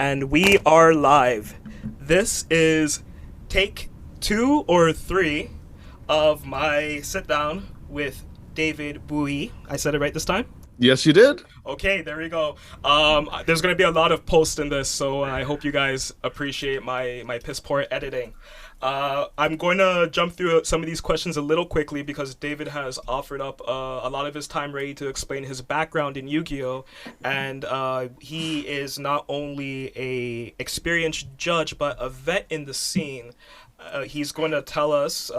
And we are live. This is take 2 or 3 of my sit down with David Bui. I said it right this time? Yes, you did. Okay, there we go. There's going to be a lot of posts in this, so I hope you guys appreciate my piss poor editing. I'm going to jump through some of these questions a little quickly because David has offered up a lot of his time ready to explain his background in Yu-Gi-Oh! And he is not only a experienced judge, but a vet in the scene. He's going to tell us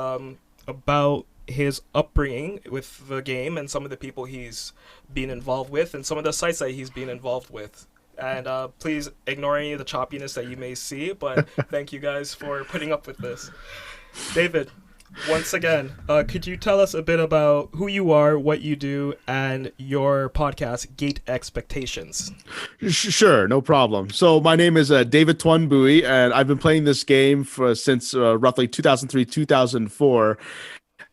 about his upbringing with the game and some of the people he's been involved with and some of the sites that he's been involved with. And please ignore any of the choppiness that you may see, but thank you guys for putting up with this. David, once again, could you tell us a bit about who you are, what you do, and your podcast, Gate Expectations? Sure, no problem. So my name is David Tuan Bui, and I've been playing this game since roughly 2003, 2004.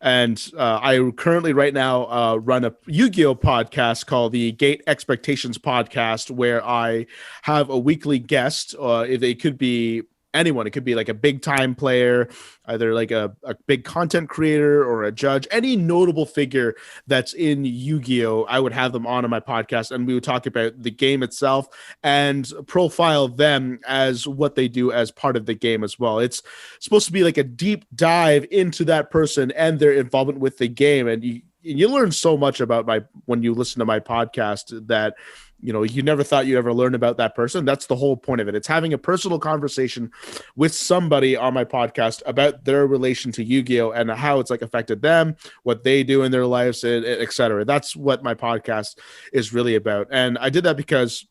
And I currently right now run a Yu-Gi-Oh podcast called the Gate Expectations podcast, where I have a weekly guest. They could be anyone. It could be like a big time player, either like a big content creator or a judge, any notable figure that's in Yu-Gi-Oh! I would have them on my podcast, and we would talk about the game itself and profile them as what they do as part of the game as well. It's supposed to be like a deep dive into that person and their involvement with the game. And you learn so much about when you listen to my podcast that you never thought you'd ever learn about that person. That's the whole point of it. It's having a personal conversation with somebody on my podcast about their relation to Yu-Gi-Oh! And how it's like affected them, what they do in their lives, et cetera. That's what my podcast is really about. And I did that because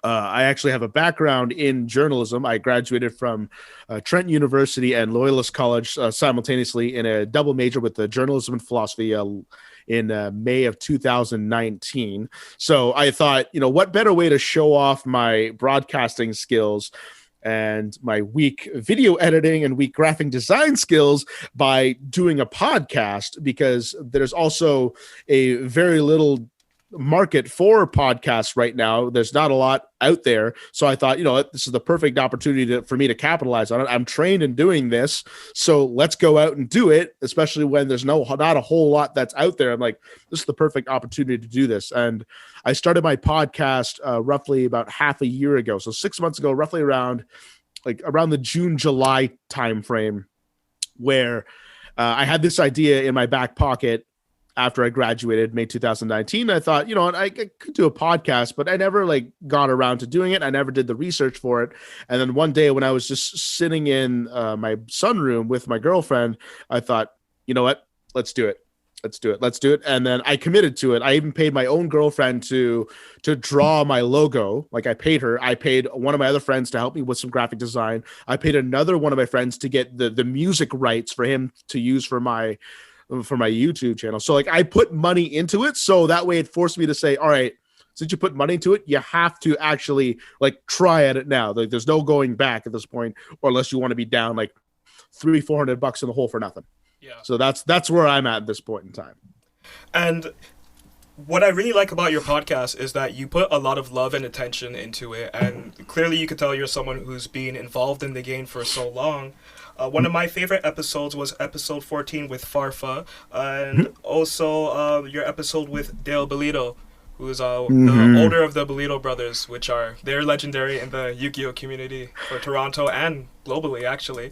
I actually have a background in journalism. I graduated from Trent University and Loyalist College simultaneously in a double major with the journalism and philosophy in May of 2019. So I thought, what better way to show off my broadcasting skills and my weak video editing and weak graphic design skills by doing a podcast, because there's also a very little market for podcasts right now. There's not a lot out there. So I thought, this is the perfect opportunity for me to capitalize on it. I'm trained in doing this, so let's go out and do it, especially when there's not a whole lot that's out there. I'm like, this is the perfect opportunity to do this. And I started my podcast roughly about half a year ago. So 6 months ago, roughly around the June, July timeframe, where I had this idea in my back pocket. After I graduated May 2019, I thought, I could do a podcast, but I never got around to doing it. I never did the research for it. And then one day when I was just sitting in my sunroom with my girlfriend, I thought, you know what, let's do it. And then I committed to it. I even paid my own girlfriend to draw my logo. I paid her. I paid one of my other friends to help me with some graphic design. I paid another one of my friends to get the music rights for him to use for my YouTube channel. So I put money into it, so that way it forced me to say, all right, since you put money into it, you have to actually try at it now. There's no going back at this point, or unless you want to be down $300-400 in the hole for nothing. Yeah. So that's where I'm at this point in time. And what I really like about your podcast is that you put a lot of love and attention into it, and clearly you can tell you're someone who's been involved in the game for so long. One of my favorite episodes was episode 14 with Farfa, and also your episode with Dale Belito, who is the older of the Belito brothers, which they're legendary in the Yu-Gi-Oh! Community for Toronto and globally, actually.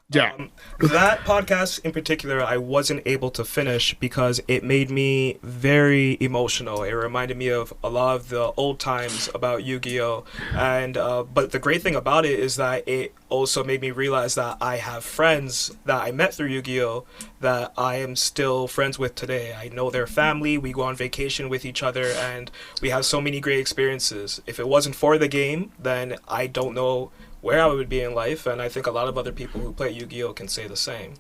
Yeah. That podcast in particular, I wasn't able to finish because it made me very emotional. It reminded me of a lot of the old times about Yu-Gi-Oh! And but the great thing about it is that it also made me realize that I have friends that I met through Yu-Gi-Oh! That I am still friends with today. I know their family, we go on vacation with each other, and we have so many great experiences. If it wasn't for the game, then I don't know where I would be in life, and I think a lot of other people who play Yu-Gi-Oh can say the same.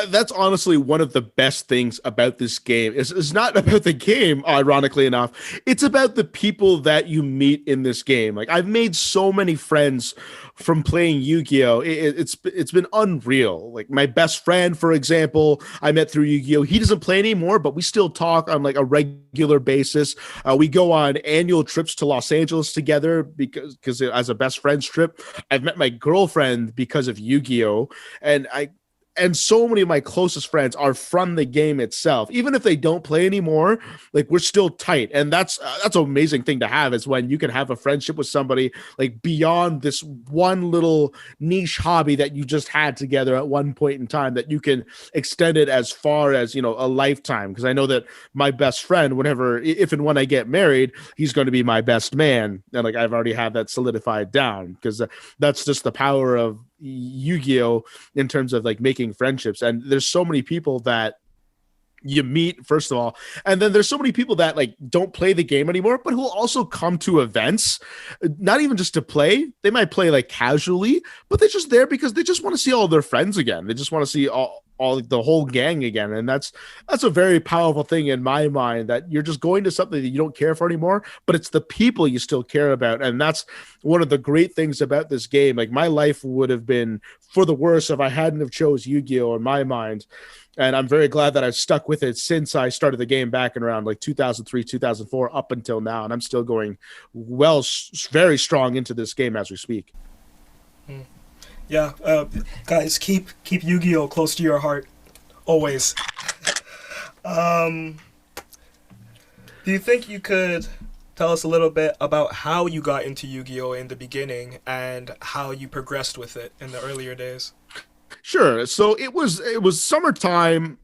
That's honestly one of the best things about this game. It's not about the game, ironically enough. It's about the people that you meet in this game. Like I've made so many friends from playing Yu-Gi-Oh. It's been unreal. Like my best friend, for example, I met through Yu-Gi-Oh. He doesn't play anymore, but we still talk on like a regular basis. We go on annual trips to Los Angeles together because as a best friends trip. I've met my girlfriend because of Yu-Gi-Oh, and so many of my closest friends are from the game itself. Even if they don't play anymore, like we're still tight, and that's an amazing thing to have. Is when you can have a friendship with somebody like beyond this one little niche hobby that you just had together at one point in time, that you can extend it as far as a lifetime. Because I know that my best friend, whenever if and when I get married, he's going to be my best man, and like I've already had that solidified down because that's just the power of Yu-Gi-Oh in terms of like making friendships. And there's so many people that you meet, first of all, and then there's so many people that like don't play the game anymore, but who will also come to events, not even just to play. They might play like casually, but they're just there because they just want to see all their friends again. They just want to see all the whole gang again. And that's a very powerful thing in my mind, that you're just going to something that you don't care for anymore, but it's the people you still care about. And that's one of the great things about this game. Like my life would have been for the worse if I hadn't have chose Yu-Gi-Oh in my mind. And I'm very glad that I've stuck with it since I started the game back in around like 2003, 2004 up until now. And I'm still going very strong into this game as we speak. Yeah, guys, keep Yu-Gi-Oh close to your heart, always. Do you think you could tell us a little bit about how you got into Yu-Gi-Oh in the beginning and how you progressed with it in the earlier days? Sure. So it was summertime,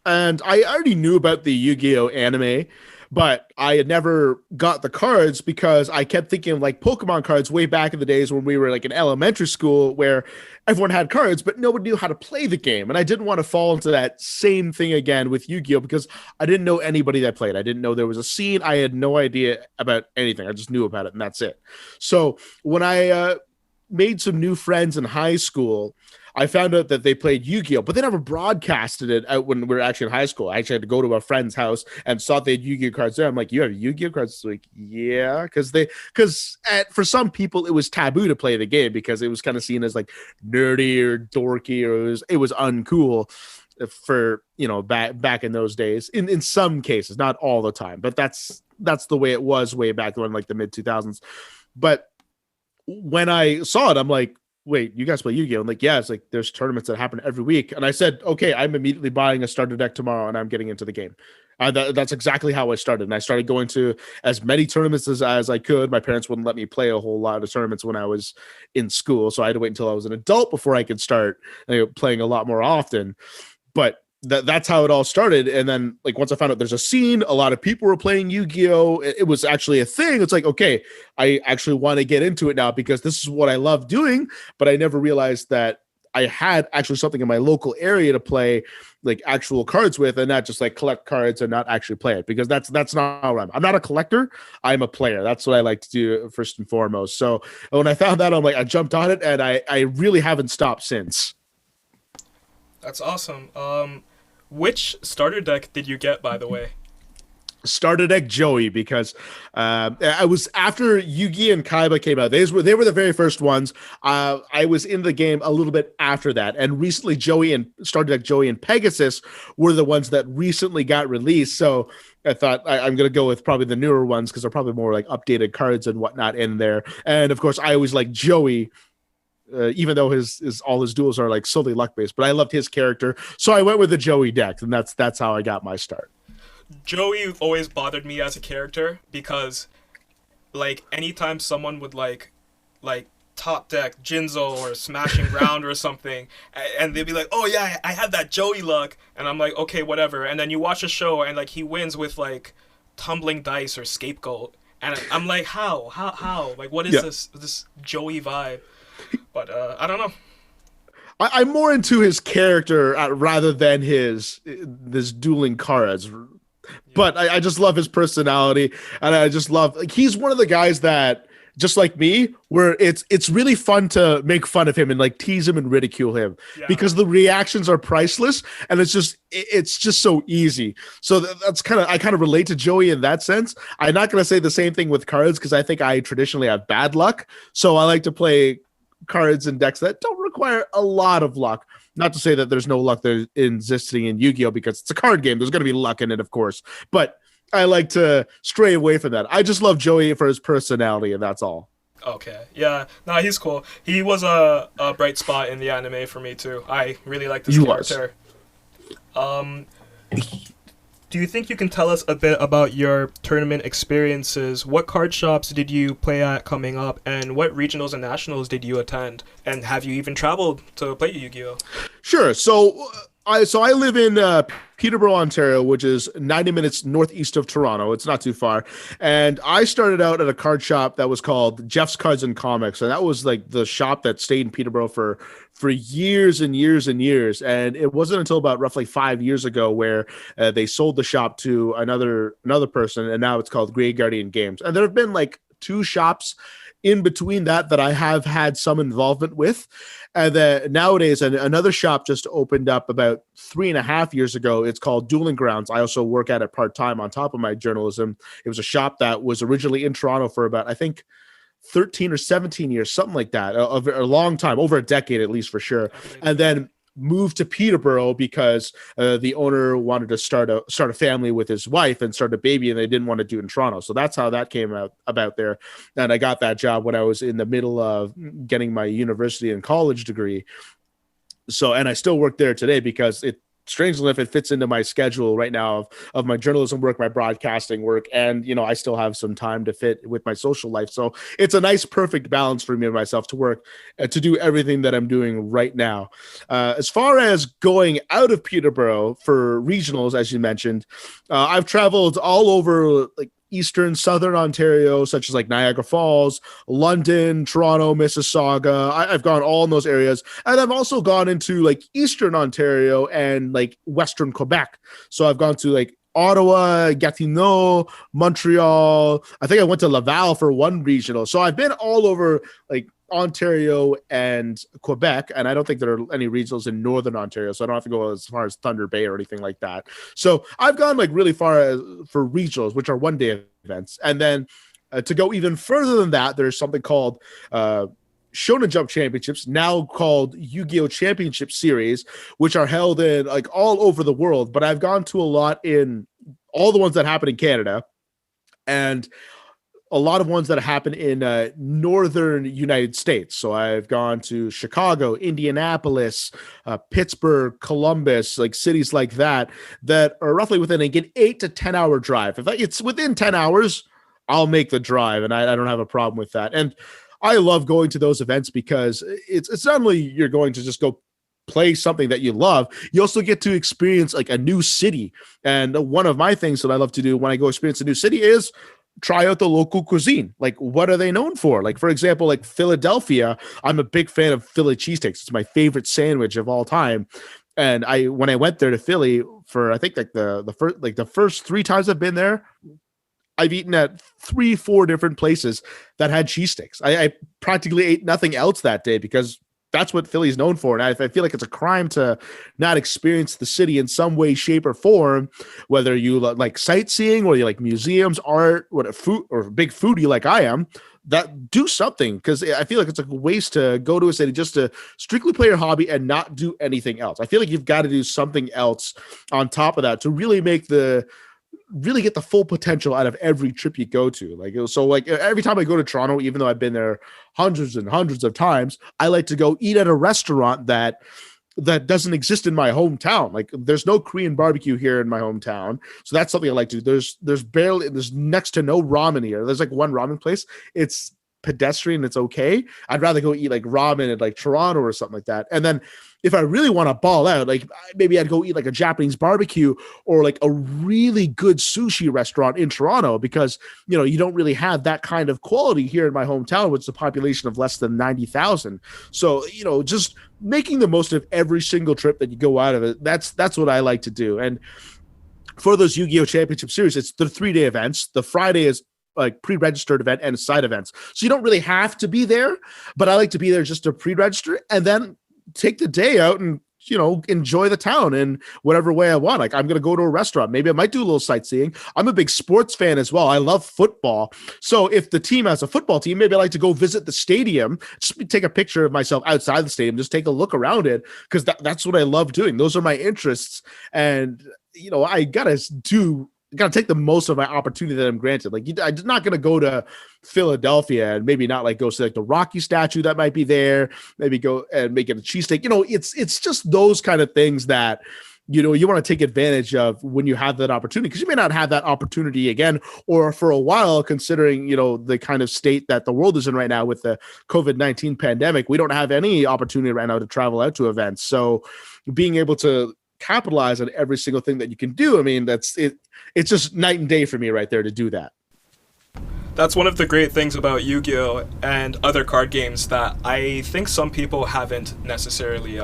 and I already knew about the Yu-Gi-Oh anime, but I had never got the cards because I kept thinking of like Pokemon cards way back in the days when we were like in elementary school, where everyone had cards, but nobody knew how to play the game. And I didn't want to fall into that same thing again with Yu-Gi-Oh because I didn't know anybody that played. I didn't know there was a scene. I had no idea about anything. I just knew about it, and that's it. So when I made some new friends in high school, I found out that they played Yu-Gi-Oh, but they never broadcasted it out when we were actually in high school. I actually had to go to a friend's house and saw they had Yu-Gi-Oh cards there. I'm like, you have Yu-Gi-Oh cards? It's like, yeah, because for some people it was taboo to play the game because it was kind of seen as like nerdy or dorky, or it was uncool for back in those days. In some cases, not all the time, but that's the way it was way back when, like the mid 2000s. But when I saw it, I'm like, wait, you guys play Yu-Gi-Oh? I'm like, yeah. It's like there's tournaments that happen every week. And I said, okay, I'm immediately buying a starter deck tomorrow and I'm getting into the game. That's exactly how I started. And I started going to as many tournaments as I could. My parents wouldn't let me play a whole lot of tournaments when I was in school, so I had to wait until I was an adult before I could start playing a lot more often. But that's how it all started. And then like once I found out there's a scene, a lot of people were playing Yu-Gi-Oh, it was actually a thing. It's like, okay, I actually want to get into it now because this is what I love doing. But I never realized that I had actually something in my local area to play like actual cards with, and not just like collect cards and not actually play it, because that's not what I'm not a collector. I'm a player. That's what I like to do first and foremost. So when I found that, I'm like, I jumped on it, and I really haven't stopped since. That's awesome. Which starter deck did you get, by the way? Starter deck Joey, because I was after Yugi and Kaiba came out. They were the very first ones. I was in the game a little bit after that, and recently starter deck Joey and Pegasus were the ones that recently got released. So I thought I'm going to go with probably the newer ones because they're probably more like updated cards and whatnot in there. And of course, I always like Joey. Even though all his duels are like solely luck based, but I loved his character, so I went with the Joey deck, and that's how I got my start. Joey always bothered me as a character because, like, anytime someone would like top deck Jinzo or Smashing Ground or something, and they'd be like, "Oh yeah, I have that Joey luck," and I'm like, "Okay, whatever." And then you watch a show and like he wins with like tumbling dice or scapegoat, and I'm like, how? Like, what is this Joey vibe? But I don't know. I'm more into his character rather than this dueling cards. But I just love his personality, and I just love, like, he's one of the guys that just like me, where it's really fun to make fun of him and like tease him and ridicule him Yeah. because the reactions are priceless and it's just so easy. So that's kind of I kind of relate to Joey in that sense. I'm not going to say the same thing with cards because I think I traditionally have bad luck. So I like to play cards and decks that don't require a lot of luck. Not to say that there's no luck there existing in Yu-Gi-Oh because it's a card game. There's going to be luck in it, of course, but I like to stray away from that. I just love Joey for his personality, and that's all. Okay. Yeah. Nah, he's cool. He was a bright spot in the anime for me too. I really like this He was. character. Um, do you think you can tell us a bit about your tournament experiences? What card shops did you play at coming up, and what regionals and nationals did you attend? And have you even traveled to play Yu-Gi-Oh? Sure. I live in Peterborough, Ontario, which is 90 minutes northeast of Toronto. It's not too far. And I started out at a card shop that was called Jeff's Cards and Comics, and that was like the shop that stayed in Peterborough for years and years and years. And it wasn't until about roughly 5 years ago where they sold the shop to another person, and now it's called Grey Guardian Games. And there have been like two shops in between that I have had some involvement with. And then nowadays, another shop just opened up about 3.5 years ago. It's called Dueling Grounds. I also work at it part-time on top of my journalism. It was a shop that was originally in Toronto for about, I think, 13 or 17 years, something like that, a long time, over a decade at least for sure. And then moved to Peterborough because the owner wanted to start a family with his wife and start a baby, and they didn't want to do it in Toronto. So that's how that came about there. And I got that job when I was in the middle of getting my university and college degree. So, and I still work there today because strangely enough, it fits into my schedule right now of my journalism work, my broadcasting work, and I still have some time to fit with my social life. So it's a nice, perfect balance for me and myself to work to do everything that I'm doing right now. As far as going out of Peterborough for regionals, as you mentioned, I've traveled all over like Eastern, Southern Ontario, such as like Niagara Falls, London, Toronto, Mississauga. I've gone all in those areas. And I've also gone into like Eastern Ontario and like Western Quebec. So I've gone to like Ottawa, Gatineau, Montreal. I think I went to Laval for one regional. So I've been all over like Ontario and Quebec, and I don't think there are any regionals in Northern Ontario, so I don't have to go as far as Thunder Bay or anything like that. So I've gone like really far for regionals, which are one-day events, and then to go even further than that, there's something called Shonen Jump Championships, now called Yu-Gi-Oh! Championship Series, which are held in like all over the world. But I've gone to a lot in all the ones that happen in Canada, and a lot of ones that happen in northern United States. So I've gone to Chicago, Indianapolis, Pittsburgh, Columbus, like cities like that are roughly within an 8 to 10 hour drive. If it's within 10 hours, I'll make the drive, and I don't have a problem with that. And I love going to those events because it's not only you're going to just go play something that you love, you also get to experience like a new city. And one of my things that I love to do when I go experience a new city is try out the local cuisine. Like, what are they known for? Like, for example, like Philadelphia, I'm a big fan of Philly cheesesteaks. It's my favorite sandwich of all time. And when I went there to Philly for, I think like the first 3 times I've been there, I've eaten at 3-4 different places that had cheesesteaks. I practically ate nothing else that day because that's what Philly's known for. And I feel like it's a crime to not experience the city in some way, shape, or form, whether you like sightseeing or you like museums, art, what food, or a big foodie like I am, that do something. Because I feel like it's a waste to go to a city just to strictly play your hobby and not do anything else. I feel like you've got to do something else on top of that to really get the full potential out of every trip you go to. Like every time I go to Toronto, even though I've been there hundreds and hundreds of times, I like to go eat at a restaurant that doesn't exist in my hometown. Like there's no Korean barbecue here in my hometown. So that's something I like to do. There's next to no ramen here. There's like one ramen place. It's pedestrian. It's okay. I'd rather go eat like ramen in like Toronto or something like that. And then if I really want to ball out, like maybe I'd go eat like a Japanese barbecue or like a really good sushi restaurant in Toronto, because, you don't really have that kind of quality here in my hometown, which is a population of less than 90,000. So, just making the most of every single trip that you go out of it. That's what I like to do. And for those Yu-Gi-Oh! Championship Series, it's the 3-day events. The Friday is like pre-registered event and side events. So you don't really have to be there, but I like to be there just to pre-register and then take the day out and, you know, enjoy the town in whatever way I want. Like I'm going to go to a restaurant. Maybe I might do a little sightseeing. I'm a big sports fan as well. I love football. So if the team has a football team, maybe I like to go visit the stadium, just take a picture of myself outside the stadium, just take a look around it. Cause that's what I love doing. Those are my interests. And, you know, I gotta take the most of my opportunity that I'm granted. Like I'm not going to go to Philadelphia and maybe not like go see like the Rocky statue that might be there, maybe go and make it a cheesesteak. You know, it's just those kind of things that, you know, you want to take advantage of when you have that opportunity, because you may not have that opportunity again, or for a while, considering, you know, the kind of state that the world is in right now with the COVID-19 pandemic. We don't have any opportunity right now to travel out to events. So being able to capitalize on every single thing that you can do, I mean, that's it. It's just night and day for me right there to do that. That's one of the great things about Yu-Gi-Oh! And other card games that I think some people haven't necessarily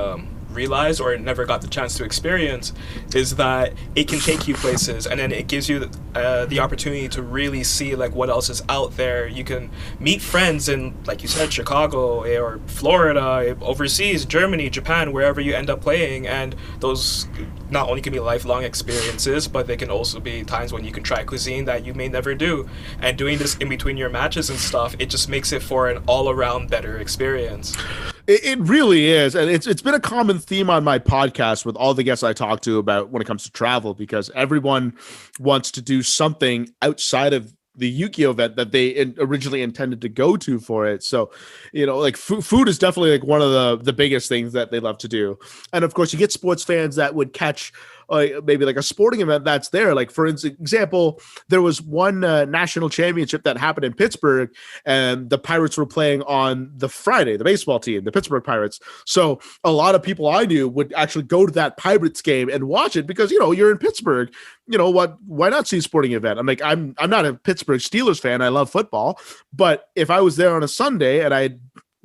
realized or never got the chance to experience, is that it can take you places, and then it gives you the opportunity to really see like what else is out there. You can meet friends in, like you said, Chicago or Florida, overseas, Germany, Japan, wherever you end up playing, and those not only can be lifelong experiences, but they can also be times when you can try cuisine that you may never do. And doing this in between your matches and stuff, it just makes it for an all-around better experience. It really is. And it's been a common theme on my podcast with all the guests I talk to about when it comes to travel, because everyone wants to do something outside of the Yu-Gi-Oh event that they originally intended to go to for it. So, you know, like food is definitely like one of the biggest things that they love to do. And of course you get sports fans that would catch maybe like a sporting event that's there. Like for example, there was one national championship that happened in Pittsburgh, and the Pirates were playing on the Friday, the baseball team, the Pittsburgh Pirates. So a lot of people I knew would actually go to that Pirates game and watch it because, you know, you're in Pittsburgh, you know what, why not see a sporting event? I'm like, I'm not a Pittsburgh Steelers fan. I love football, but if I was there on a Sunday and I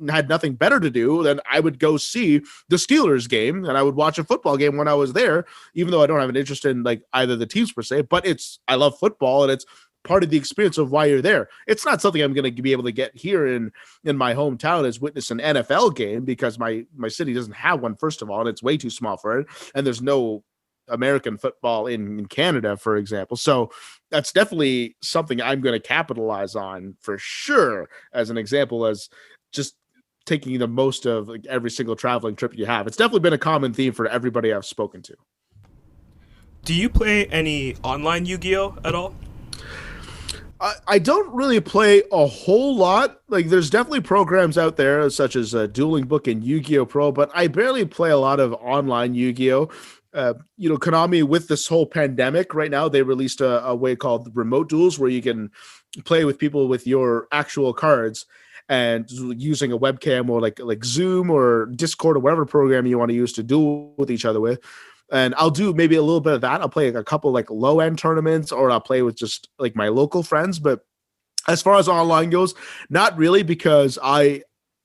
had nothing better to do, then I would go see the Steelers game and I would watch a football game when I was there, even though I don't have an interest in like either the teams per se, but I love football and it's part of the experience of why you're there. It's not something I'm going to be able to get here in my hometown as witness an NFL game, because my city doesn't have one, first of all, and it's way too small for it. And there's no American football in Canada, for example. So that's definitely something I'm going to capitalize on for sure, as an example, as just taking the most of like every single traveling trip you have. It's definitely been a common theme for everybody I've spoken to. Do you play any online Yu-Gi-Oh at all? I don't really play a whole lot. Like there's definitely programs out there such as Dueling Book and Yu-Gi-Oh Pro, but I barely play a lot of online Yu-Gi-Oh. You know, Konami, with this whole pandemic right now, they released a way called remote duels where you can play with people with your actual cards and using a webcam or like Zoom or Discord or whatever program you want to use to duel with each other with. And I'll do maybe a little bit of that. I'll play like a couple like low end tournaments, or I'll play with just like my local friends. But as far as online goes, not really, because I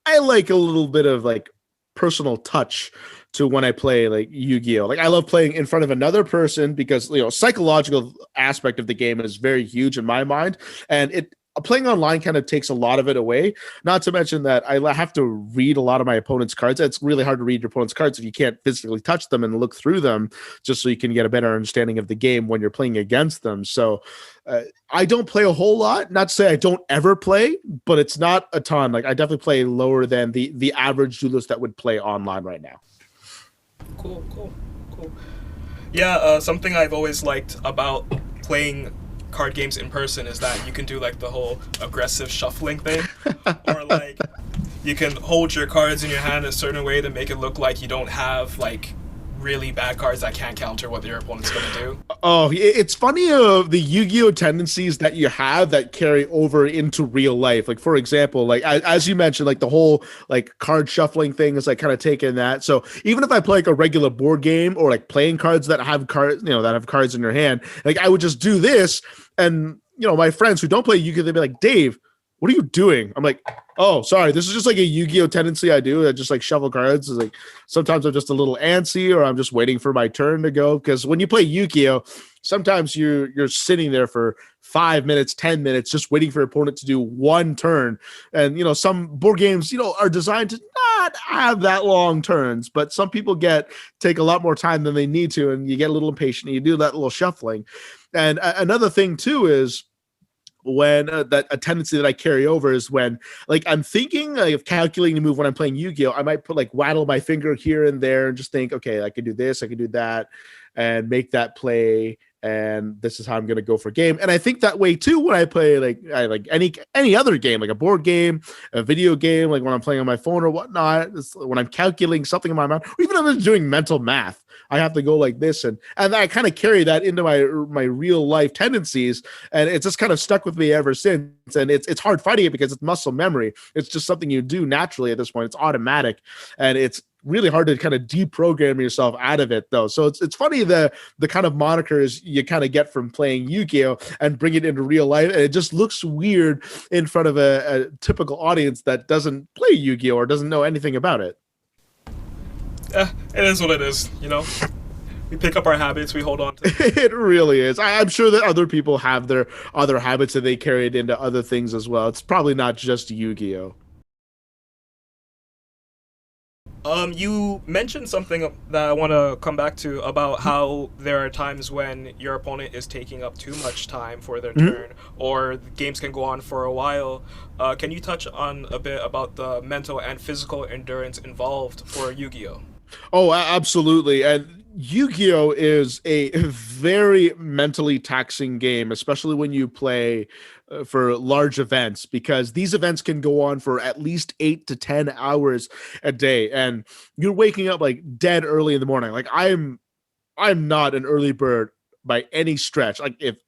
like a little bit of like personal touch to when I play like Yu-Gi-Oh. Like I love playing in front of another person because, you know, psychological aspect of the game is very huge in my mind, and playing online kind of takes a lot of it away. Not to mention that I have to read a lot of my opponent's cards. It's really hard to read your opponent's cards if you can't physically touch them and look through them, just so you can get a better understanding of the game when you're playing against them. So I don't play a whole lot. Not to say I don't ever play, but it's not a ton. Like I definitely play lower than the average duelist that would play online right now. Cool. Yeah, something I've always liked about playing card games in person is that you can do like the whole aggressive shuffling thing, or like you can hold your cards in your hand a certain way to make it look like you don't have like really bad cards that can't counter what your opponent's going to do. Oh, it's funny the Yu-Gi-Oh tendencies that you have that carry over into real life. Like for example, like as you mentioned, like the whole like card shuffling thing is like kind of taking that. So even if I play like a regular board game or like playing cards that have cards, you know, that have cards in your hand, like I would just do this, and you know, my friends who don't play Yu-Gi-Oh, they'd be like, Dave, what are you doing? I'm like, oh, sorry, this is just like a Yu-Gi-Oh tendency I do. I just like shuffle cards. It's like sometimes I'm just a little antsy, or I'm just waiting for my turn to go. Because when you play Yu-Gi-Oh, sometimes you're sitting there for 5 minutes, 10 minutes, just waiting for your opponent to do one turn. And some board games, are designed to not have that long turns, but some people take a lot more time than they need to, and you get a little impatient. And you do that little shuffling. And another thing too is when that a tendency that I carry over is when like I'm thinking of calculating the move when I'm playing Yu-Gi-Oh, I might put like waddle my finger here and there and just think, okay, I can do this, I can do that, and make that play, and this is how I'm going to go for game. And I think that way too when I play like any other game, like a board game, a video game, like when I'm playing on my phone or whatnot. When I'm calculating something in my mind, or even if I'm just doing mental math, I have to go like this, and I kind of carry that into my real life tendencies, and it's just kind of stuck with me ever since. And it's hard fighting it because it's muscle memory. It's just something you do naturally at this point. It's automatic, and it's really hard to kind of deprogram yourself out of it though. So it's funny the kind of monikers you kind of get from playing Yu-Gi-Oh and bring it into real life, and it just looks weird in front of a typical audience that doesn't play Yu-Gi-Oh or doesn't know anything about it. It is what it is, We pick up our habits, we hold on to them. It really is. I'm sure that other people have their other habits that they carry it into other things as well. It's probably not just Yu-Gi-Oh. You mentioned something that I want to come back to about how there are times when your opponent is taking up too much time for their turn, or the games can go on for a while. Can you touch on a bit about the mental and physical endurance involved for Yu-Gi-Oh? Oh, absolutely. And Yu-Gi-Oh is a very mentally taxing game, especially when you play for large events, because these events can go on for at least 8 to 10 hours a day, and you're waking up like dead early in the morning. Like I'm not an early bird by any stretch. Like if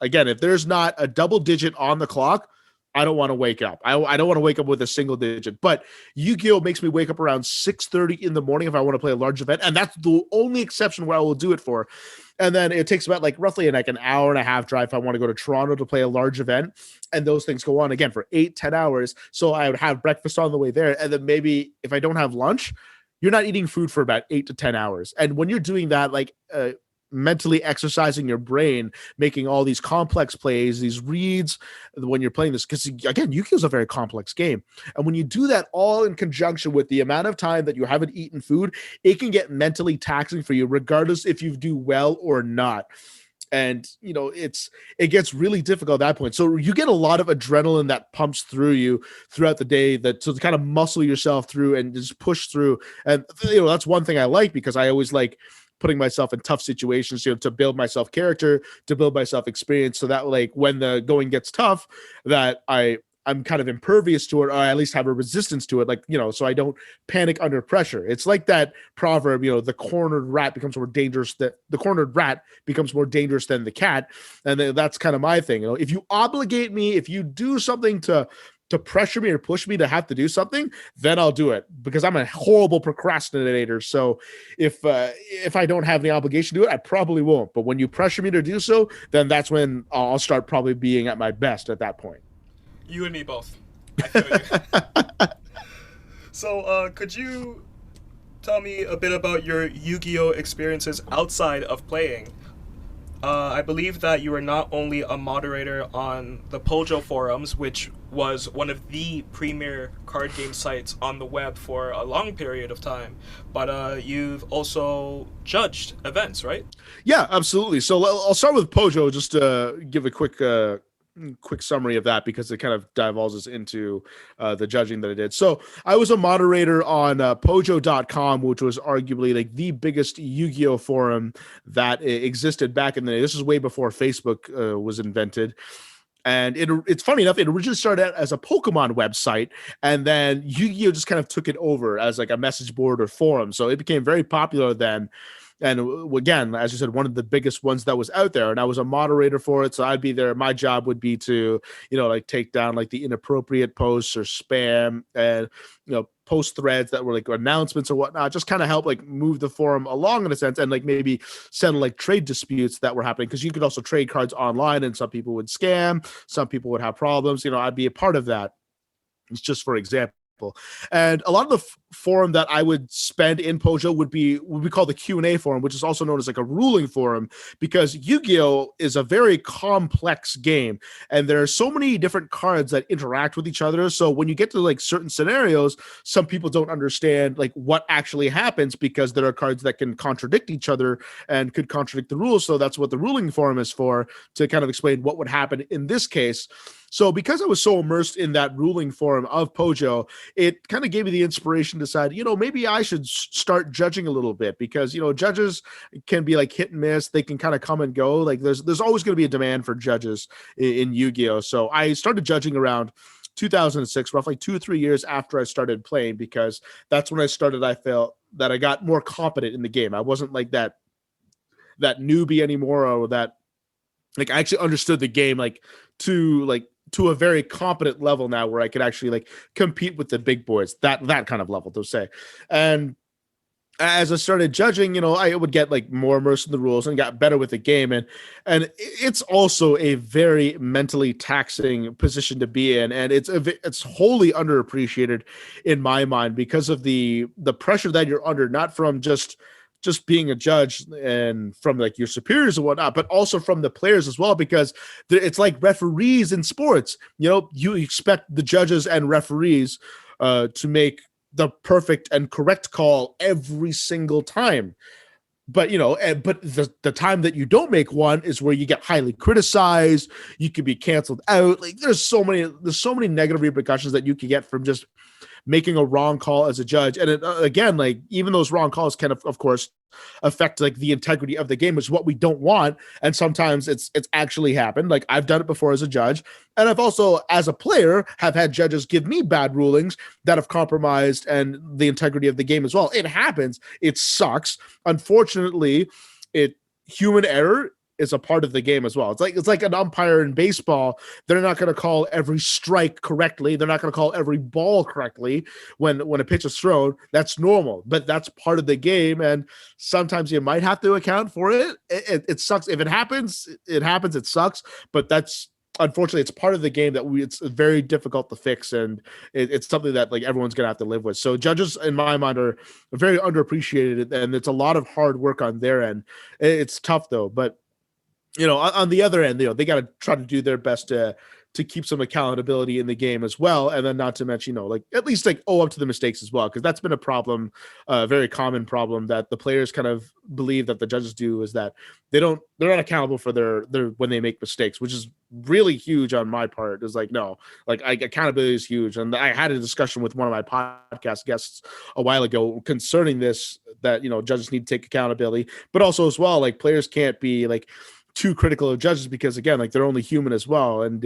there's not a double digit on the clock, I don't want to wake up. I don't want to wake up with a single digit. But Yu-Gi-Oh makes me wake up around 6:30 in the morning if I want to play a large event, and that's the only exception where I will do it for. And then it takes about like roughly like an hour and a half drive if I want to go to Toronto to play a large event. And those things go on again for 8-10 hours. So I would have breakfast on the way there, and then maybe if I don't have lunch, you're not eating food for about 8 to 10 hours. And when you're doing that, like mentally exercising your brain, making all these complex plays, these reads when you're playing this, because again, Yu-Gi-Oh is a very complex game. And when you do that all in conjunction with the amount of time that you haven't eaten food, it can get mentally taxing for you, regardless if you do well or not. And it gets really difficult at that point. So you get a lot of adrenaline that pumps through you throughout the day, that to kind of muscle yourself through and just push through. And that's one thing I like, because I always like putting myself in tough situations, to build myself character, to build myself experience, so that like when the going gets tough, that I'm kind of impervious to it, or I at least have a resistance to it, like, so I don't panic under pressure. It's like that proverb, the cornered rat becomes more dangerous, that the cornered rat becomes more dangerous than the cat. And that's kind of my thing. If you obligate me, if you do something to pressure me or push me to have to do something, then I'll do it, because I'm a horrible procrastinator. So if I don't have the obligation to do it, I probably won't. But when you pressure me to do so, then that's when I'll start probably being at my best at that point. You and me both. I feel you. So, could you tell me a bit about your Yu-Gi-Oh experiences outside of playing? I believe that you are not only a moderator on the Pojo forums, which was one of the premier card game sites on the web for a long period of time, but you've also judged events, right? Yeah, absolutely. So I'll start with Pojo, just to give a quick summary of that, because it kind of divulges into the judging that I did. So I was a moderator on Pojo.com, which was arguably like the biggest Yu-Gi-Oh forum that existed back in the day. This is way before Facebook was invented. And it's funny enough, it originally started out as a Pokemon website, and then Yu-Gi-Oh just kind of took it over as like a message board or forum. So it became very popular then. And again, as you said, one of the biggest ones that was out there, and I was a moderator for it. So I'd be there. My job would be to, like take down like the inappropriate posts or spam, and, post threads that were like announcements or whatnot, just kind of help like move the forum along in a sense, and like maybe settle like trade disputes that were happening. Cause you could also trade cards online, and some people would scam, some people would have problems. I'd be a part of that. It's just for example. And a lot of the forum that I would spend in Pojo would be what we call the Q&A forum, which is also known as like a ruling forum, because Yu-Gi-Oh is a very complex game and there are so many different cards that interact with each other. So when you get to like certain scenarios, some people don't understand like what actually happens because there are cards that can contradict each other and could contradict the rules. So that's what the ruling forum is for, to kind of explain what would happen in this case. So because I was so immersed in that ruling forum of Pojo, it kind of gave me the inspiration to decide, maybe I should start judging a little bit, because, judges can be like hit and miss. They can kind of come and go. Like there's always going to be a demand for judges in Yu-Gi-Oh! So I started judging around 2006, roughly 2 or 3 years after I started playing, because that's when I felt that I got more competent in the game. I wasn't like that newbie anymore, or that like I actually understood the game to a very competent level now, where I could actually like compete with the big boys, that kind of level to say. And as I started judging, I would get like more immersed in the rules and got better with the game. And it's also a very mentally taxing position to be in. And it's wholly underappreciated in my mind, because of the pressure that you're under, not from just being a judge and from like your superiors and whatnot, but also from the players as well, because it's like referees in sports. You expect the judges and referees to make the perfect and correct call every single time. But the time that you don't make one is where you get highly criticized. You could be canceled out. Like there's so many negative repercussions that you can get from just making a wrong call as a judge. And again, like even those wrong calls can of course affect like the integrity of the game, which is what we don't want. And sometimes it's actually happened. Like I've done it before as a judge, and I've also as a player have had judges give me bad rulings that have compromised and the integrity of the game as well. It happens. It sucks. Unfortunately, human error is a part of the game as well. It's like an umpire in baseball. They're not going to call every strike correctly. They're not going to call every ball correctly when a pitch is thrown. That's normal, but that's part of the game. And sometimes you might have to account for it. It sucks. If it happens, it happens. It sucks, but that's, unfortunately, it's part of the game that it's very difficult to fix, and it's something that like everyone's gonna have to live with. So judges, in my mind, are very underappreciated, and it's a lot of hard work on their end. It's tough though, but on the other end, they got to try to do their best to keep some accountability in the game as well. And then not to mention, like at least like owe up to the mistakes as well. Cause that's been a problem, a very common problem that the players kind of believe that the judges do, is that they're not accountable for their when they make mistakes, which is really huge on my part. Is like, no, like accountability is huge. And I had a discussion with one of my podcast guests a while ago concerning this, that, judges need to take accountability, but also as well, like players can't be like too critical of judges, because again, like they're only human as well. And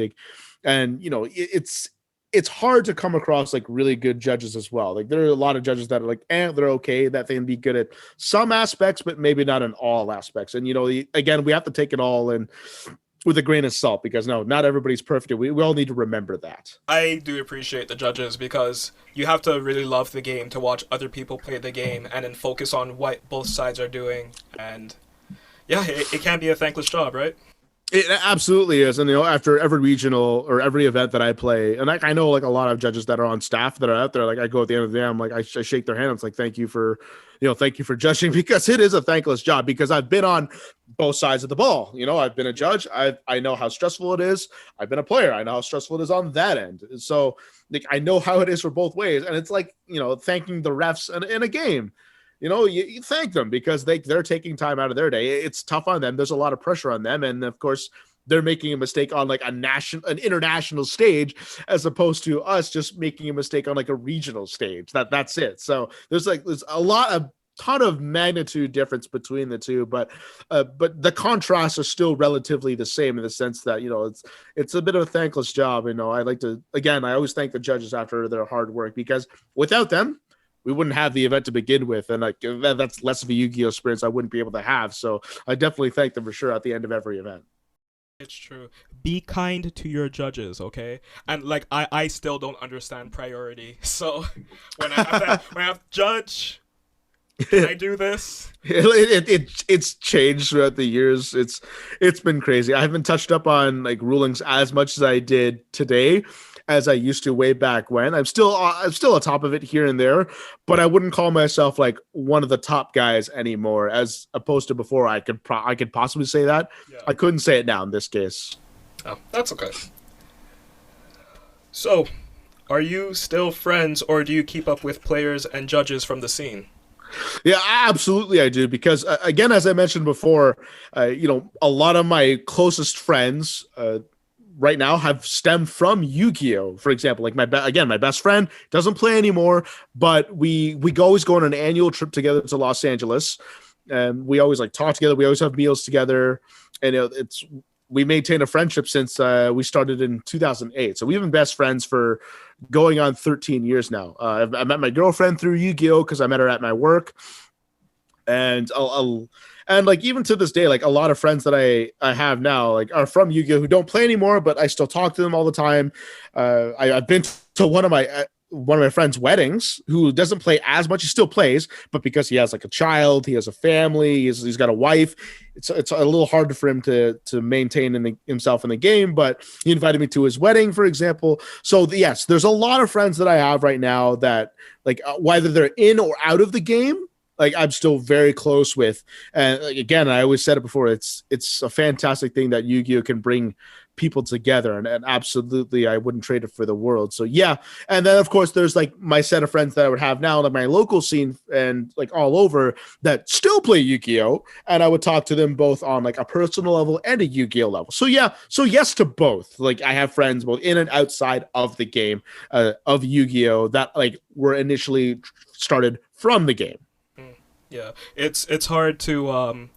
it's hard to come across like really good judges as well. Like there are a lot of judges that are like, they're okay, that they can be good at some aspects, but maybe not in all aspects. And, again, we have to take it all in with a grain of salt, because no, not everybody's perfect. We all need to remember that. I do appreciate the judges, because you have to really love the game to watch other people play the game and then focus on what both sides are doing. And yeah, it can be a thankless job, right? It absolutely is. And, after every regional or every event that I play, and I know like a lot of judges that are on staff that are out there, like I go at the end of the day, I'm like, I shake their hand. It's like, thank you for judging, because it is a thankless job, because I've been on both sides of the ball. I've been a judge. I know how stressful it is. I've been a player. I know how stressful it is on that end. So like, I know how it is for both ways. And it's like, thanking the refs in a game. You thank them, because they're taking time out of their day. It's tough on them. There's a lot of pressure on them. And of course, they're making a mistake on like an international stage, as opposed to us just making a mistake on like a regional stage. That's it. So there's a ton of magnitude difference between the two, but the contrasts are still relatively the same, in the sense that, it's a bit of a thankless job. I always thank the judges after their hard work, because without them, we wouldn't have the event to begin with. And like, that's less of a Yu-Gi-Oh experience I wouldn't be able to have. So I definitely thank them for sure at the end of every event. It's true. Be kind to your judges, okay? And like, I still don't understand priority. So when I have to judge, can I do this? It's changed throughout the years. It's been crazy. I haven't touched up on like rulings as much as I did today. as I used to way back when. I'm still on top of it here and there, but I wouldn't call myself like one of the top guys anymore, as opposed to before. I could possibly say that. Yeah. I couldn't say it now in this case. Oh, that's okay. So, are you still friends, or do you keep up with players and judges from the scene? Yeah, absolutely, I do. Because again, as I mentioned before, a lot of my closest friends right now have stemmed from Yu-Gi-Oh. For example, like my best friend doesn't play anymore, but we always go on an annual trip together to Los Angeles, and we always like talk together. We always have meals together, and we maintain a friendship since we started in 2008. So we've been best friends for going on 13 years now. I met my girlfriend through Yu-Gi-Oh because I met her at my work, and and like even to this day, like a lot of friends that I have now like are from Yu-Gi-Oh who don't play anymore, but I still talk to them all the time. I've been to one of my friends' weddings, who doesn't play as much. He still plays, but because he has like a child, he has a family, he's got a wife. It's a little harder for him to maintain himself in the game. But he invited me to his wedding, for example. So yes, there's a lot of friends that I have right now that like whether they're in or out of the game, like I'm still very close with. And like, again, I always said it before, it's a fantastic thing that Yu-Gi-Oh can bring people together, and absolutely I wouldn't trade it for the world. So yeah. And then of course there's like my set of friends that I would have now, like my local scene and like all over, that still play Yu-Gi-Oh, and I would talk to them both on like a personal level and a Yu-Gi-Oh level. So yeah, so yes to both. Like I have friends both in and outside of the game of Yu-Gi-Oh that like were initially started from the game. Yeah, it's hard to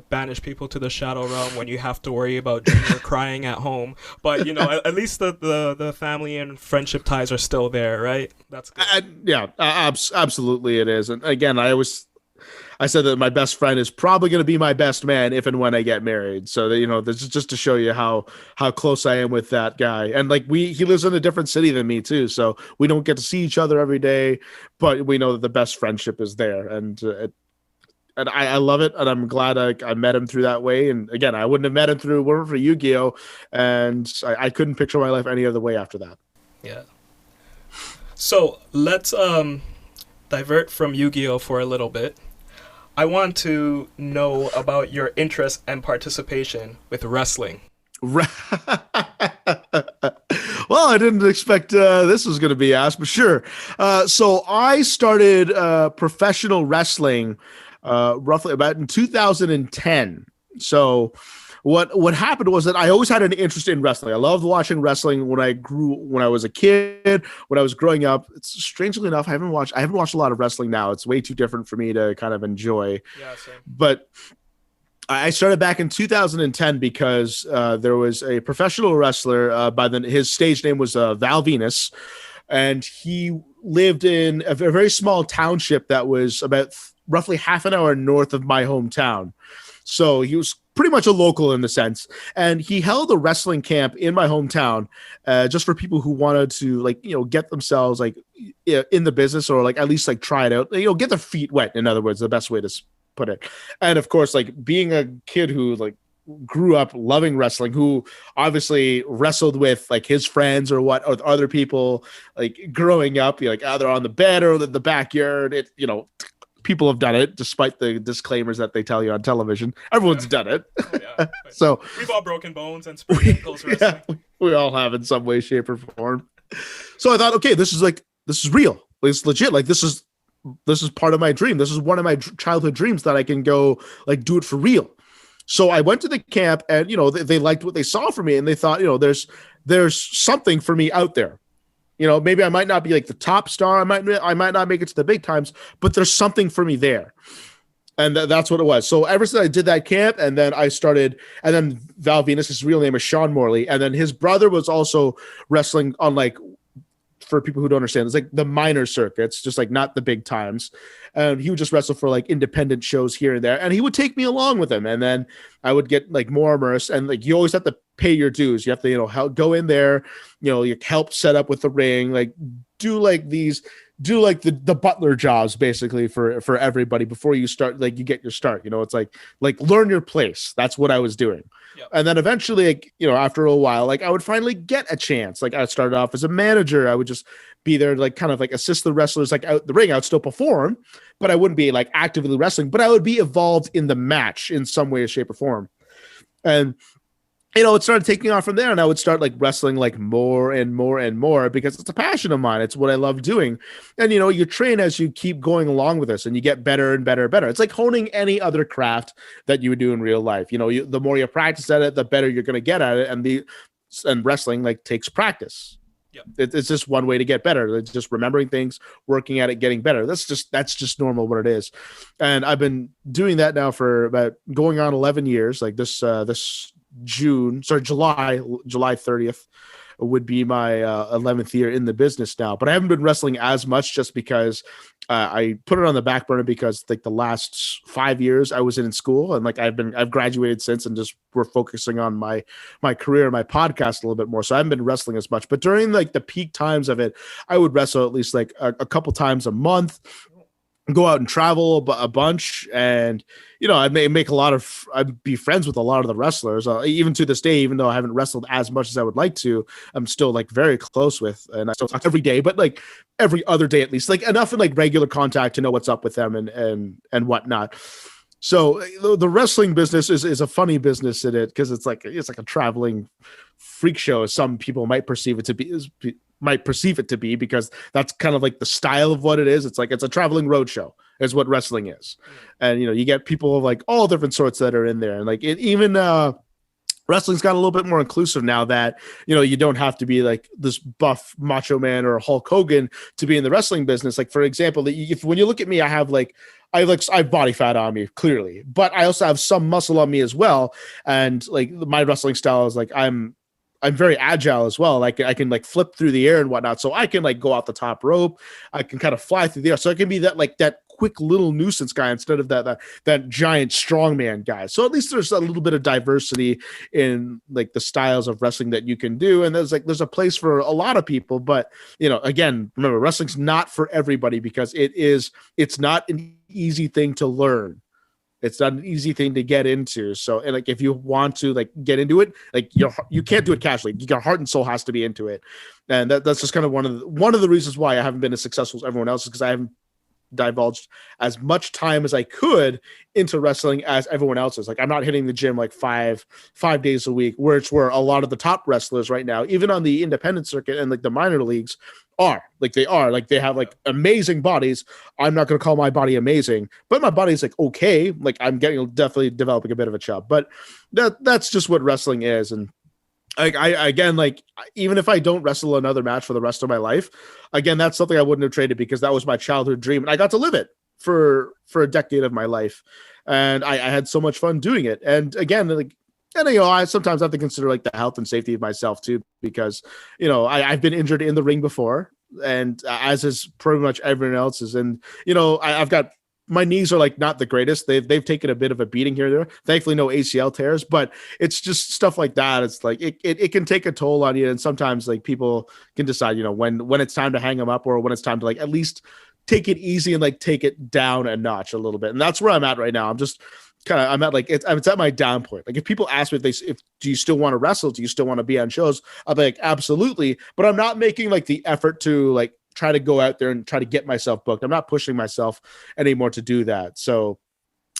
banish people to the shadow realm when you have to worry about Junior crying at home. But at least the family and friendship ties are still there, right? That's good. Absolutely it is. And again, I said that my best friend is probably going to be my best man if and when I get married. So that, this is just to show you how close I am with that guy. And like he lives in a different city than me too, so we don't get to see each other every day, but we know that the best friendship is there, and I love it, and I'm glad I met him through that way. And again, I wouldn't have met him through weren't for Yu-Gi-Oh, and I couldn't picture my life any other way after that. Yeah. So let's divert from Yu-Gi-Oh for a little bit. I want to know about your interest and participation with wrestling. Well, I didn't expect this was going to be asked, but sure. So I started professional wrestling roughly about in 2010. So what happened was that I always had an interest in wrestling. I loved watching wrestling when I was a kid, when I was growing up. It's strangely enough, I haven't watched a lot of wrestling now. It's way too different for me to kind of enjoy. Yeah, same. But I started back in 2010 because there was a professional wrestler his stage name was Val Venus, and he lived in a very small township that was about roughly half an hour north of my hometown. So he was pretty much a local in the sense, and he held a wrestling camp in my hometown just for people who wanted to get themselves in the business, or like at least like try it out, get their feet wet, in other words, the best way to put it. And of course, like being a kid who like grew up loving wrestling, who obviously wrestled with like his friends or other people, like growing up, like either on the bed or the backyard, people have done it despite the disclaimers that they tell you on television. Everyone's done it. Oh, yeah. So we've all broken bones and sprained ankles wrestling. Yeah, we all have in some way, shape, or form. So I thought, okay, this is real. It's legit. Like this is part of my dream. This is one of my childhood dreams, that I can go like do it for real. So I went to the camp, and they liked what they saw from me, and they thought, there's something for me out there. Maybe I might not be like the top star. I might not make it to the big times, but there's something for me there. And that's what it was. So ever since I did that camp, and then and then Val Venus, his real name is Sean Morley. And then his brother was also wrestling on, like, for people who don't understand, it's like the minor circuits, just like not the big times. And he would just wrestle for like independent shows here and there. And he would take me along with him. And then I would get like more immersed, and like you always have to pay your dues. You have to, help go in there, you help set up with the ring, like do like the butler jobs basically for everybody before you start, like you get your start. It's like learn your place. That's what I was doing. Yep. And then eventually, like, after a while, like I would finally get a chance. Like I started off as a manager. I would just be there to like kind of like assist the wrestlers like out the ring. I would still perform, but I wouldn't be like actively wrestling, but I would be involved in the match in some way, shape, or form. And it started taking off from there, and I would start like wrestling like more and more and more because it's a passion of mine. It's what I love doing. And, you train as you keep going along with this and you get better and better and better. It's like honing any other craft that you would do in real life. The more you practice at it, the better you're going to get at it. And wrestling like takes practice. Yep. It's just one way to get better. It's just remembering things, working at it, getting better. That's just normal what it is. And I've been doing that now for about going on 11 years. Like this July 30th would be my 11th year in the business now. But I haven't been wrestling as much just because I put it on the back burner because like the last 5 years I was in school, and like I've graduated since, and just we're focusing on my career and my podcast a little bit more. So I haven't been wrestling as much. But during like the peak times of it, I would wrestle at least like a couple times a month, go out and travel a bunch, and I'd be friends with a lot of the wrestlers, even to this day. Even though I haven't wrestled as much as I would like to, I'm still like very close with, and I still talk every day, but like every other day at least, like enough in like regular contact to know what's up with them and whatnot. So the wrestling business is a funny business in it because it's like a traveling freak show, as some people might perceive it to be, because that's kind of like the style of what it is. It's like it's a traveling road show is what wrestling is. And you get people of like all different sorts that are in there, and like wrestling's got a little bit more inclusive now that you don't have to be like this buff macho man or Hulk Hogan to be in the wrestling business. Like for example, when you look at me, I have body fat on me clearly, but I also have some muscle on me as well. And like my wrestling style is like I'm very agile as well. Like I can like flip through the air and whatnot. So I can like go off the top rope. I can kind of fly through the air. So I can be that quick little nuisance guy instead of that giant strongman guy. So at least there's a little bit of diversity in like the styles of wrestling that you can do. And there's a place for a lot of people, but again, remember, wrestling's not for everybody because it's not an easy thing to learn. It's not an easy thing to get into. So, and like, if you want to like get into it, like you can't do it casually. Your heart and soul has to be into it. And that's just kind of one of the reasons why I haven't been as successful as everyone else, is because I haven't divulged as much time as I could into wrestling as everyone else is. Like I'm not hitting the gym like five days a week, where a lot of the top wrestlers right now, even on the independent circuit and like the minor leagues, they have like amazing bodies. I'm not going to call my body amazing, but my body's like okay. Like I'm definitely developing a bit of a chub, but that's just what wrestling is. And again, like even if I don't wrestle another match for the rest of my life, again, that's something I wouldn't have traded, because that was my childhood dream, and I got to live it for a decade of my life, and I had so much fun doing it. And again, like, and I sometimes have to consider like the health and safety of myself too, because I've been injured in the ring before, and as is pretty much everyone else's. And I've got, my knees are like not the greatest. They've taken a bit of a beating here and there. Thankfully, no ACL tears, but it's just stuff like that. It's like it can take a toll on you, and sometimes like people can decide, when it's time to hang them up, or when it's time to like at least take it easy and like take it down a notch a little bit. And that's where I'm at right now. I'm just I'm at like it's at my down point. Like if people ask me if do you still want to wrestle? Do you still want to be on shows? I'll be like, absolutely. But I'm not making like the effort to like try to go out there and try to get myself booked. I'm not pushing myself anymore to do that. So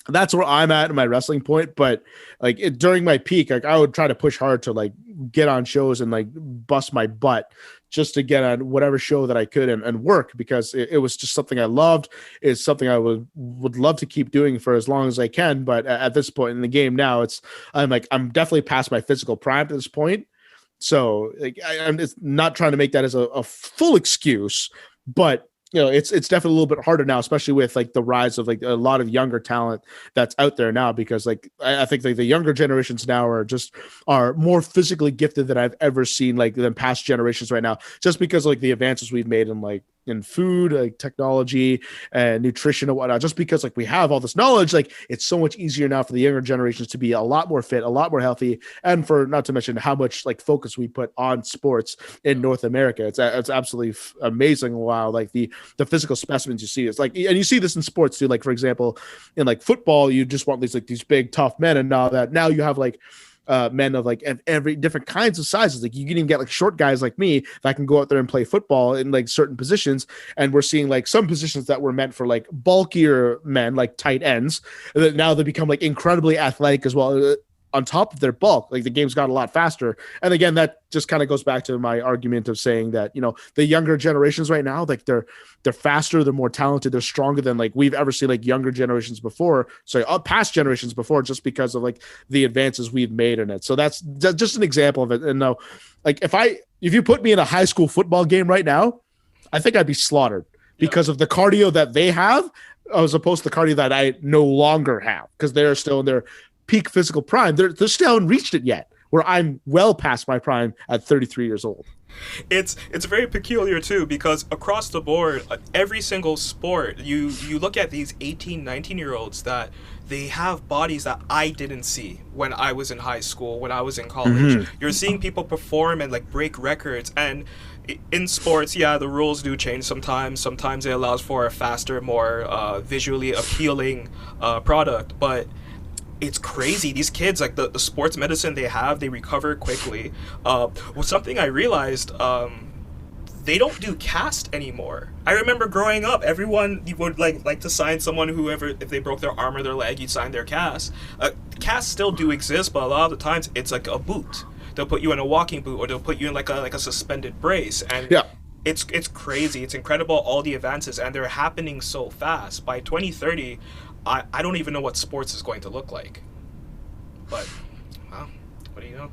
that's where I'm at in my wrestling point. But like during my peak, like I would try to push hard to like get on shows and like bust my butt just to get on whatever show that I could and work, because it was just something I loved. It's something I would love to keep doing for as long as I can. But at this point in the game now, I'm definitely past my physical prime at this point. So like, I'm just not trying to make that as a full excuse, but it's definitely a little bit harder now, especially with like the rise of like a lot of younger talent that's out there now, because like I think like the younger generations now are more physically gifted than I've ever seen like than past generations right now, just because like the advances we've made in like in food, like technology and nutrition and whatnot, just because like we have all this knowledge, like it's so much easier now for the younger generations to be a lot more fit, a lot more healthy, and for not to mention how much like focus we put on sports in North America. It's absolutely amazing. Wow, like the physical specimens you see, it's like, and you see this in sports too. Like for example, in like football, you just want these big tough men, and now you have like men of like every different kinds of sizes. Like you can even get like short guys like me that can go out there and play football in like certain positions. And we're seeing like some positions that were meant for like bulkier men, like tight ends, that now they become like incredibly athletic as well. On top of their bulk, like the game's got a lot faster. And again, that just kind of goes back to my argument of saying that, the younger generations right now, like they're faster, they're more talented, they're stronger than like we've ever seen like younger generations before. So past generations before, just because of like the advances we've made in it. So that's just an example of it. And now, like if you put me in a high school football game right now, I think I'd be slaughtered because of the cardio that they have, as opposed to the cardio that I no longer have, because they're still in their peak physical prime. They still haven't reached it yet, where I'm well past my prime at 33 years old. It's very peculiar too, because across the board, every single sport, you look at these 18, 19-year-olds that they have bodies that I didn't see when I was in high school, when I was in college. Mm-hmm. You're seeing people perform and like break records. And in sports, the rules do change sometimes. Sometimes it allows for a faster, more visually appealing product. But it's crazy. These kids, like the sports medicine they have, they recover quickly. Something I realized, they don't do cast anymore. I remember growing up, everyone would like to sign someone, whoever, if they broke their arm or their leg, you'd sign their cast. Casts still do exist, but a lot of the times it's like a boot. They'll put you in a walking boot, or they'll put you in like a suspended brace. And it's crazy. It's incredible, all the advances, and they're happening so fast. By 2030, I don't even know what sports is going to look like. But, well, what do you know?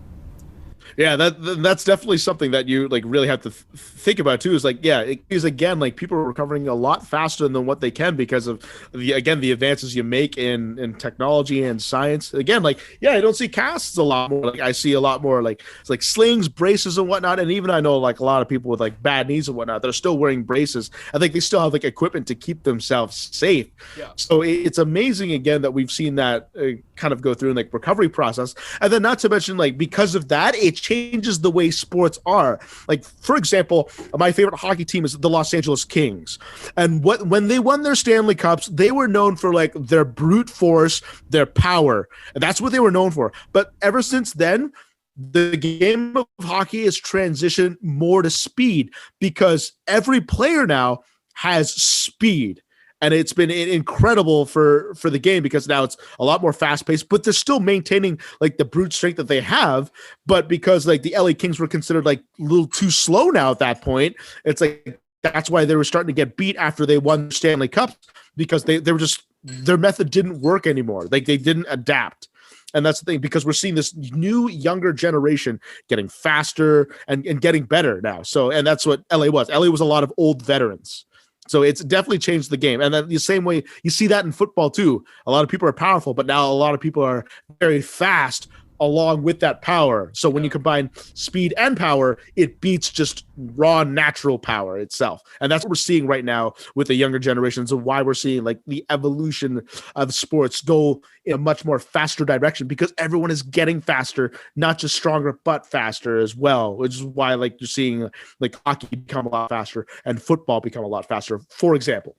Yeah, that's definitely something that you like really have to think about too. Is like, because again, like people are recovering a lot faster than what they can because of the advances you make in technology and science. Again, like I don't see casts a lot more. Like I see a lot more like it's like slings, braces, and whatnot. And even I know like a lot of people with like bad knees and whatnot that are still wearing braces. I think they still have like equipment to keep themselves safe. Yeah. So it's amazing again that we've seen that kind of go through in like recovery process, and then not to mention like because of that, it changes the way sports are. Like for example, my favorite hockey team is the Los Angeles Kings, and when they won their Stanley Cups, they were known for like their brute force, their power, and that's what they were known for. But ever since then, the game of hockey has transitioned more to speed because every player now has speed. And it's been incredible for the game because now it's a lot more fast paced, but they're still maintaining like the brute strength that they have. But because like the LA Kings were considered like a little too slow now at that point, it's like that's why they were starting to get beat after they won Stanley Cups, because they were just, their method didn't work anymore. Like they didn't adapt. And that's the thing, because we're seeing this new younger generation getting faster and getting better now. So, and that's what LA was. LA was a lot of old veterans. So it's definitely changed the game. And then the same way you see that in football too. A lot of people are powerful, but now a lot of people are very fast along with that power. So when you combine speed and power, it beats just raw natural power itself. And that's what we're seeing right now with the younger generations, and why we're seeing like the evolution of sports go in a much more faster direction, because everyone is getting faster, not just stronger, but faster as well, which is why like you're seeing like hockey become a lot faster and football become a lot faster, for example.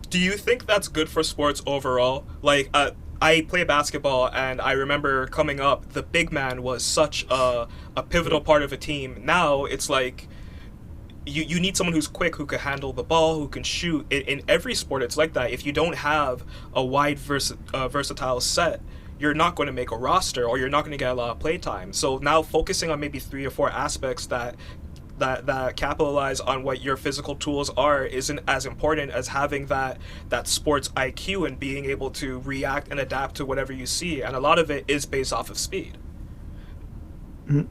Do you think that's good for sports overall? Like, I play basketball, and I remember coming up, the big man was such a pivotal part of a team. Now it's like you need someone who's quick, who can handle the ball, who can shoot. In every sport, it's like that. If you don't have a wide versatile set, you're not going to make a roster, or you're not going to get a lot of play time. So now focusing on maybe 3 or 4 aspects that capitalize on what your physical tools are isn't as important as having that sports IQ and being able to react and adapt to whatever you see. And a lot of it is based off of speed. Mm-hmm.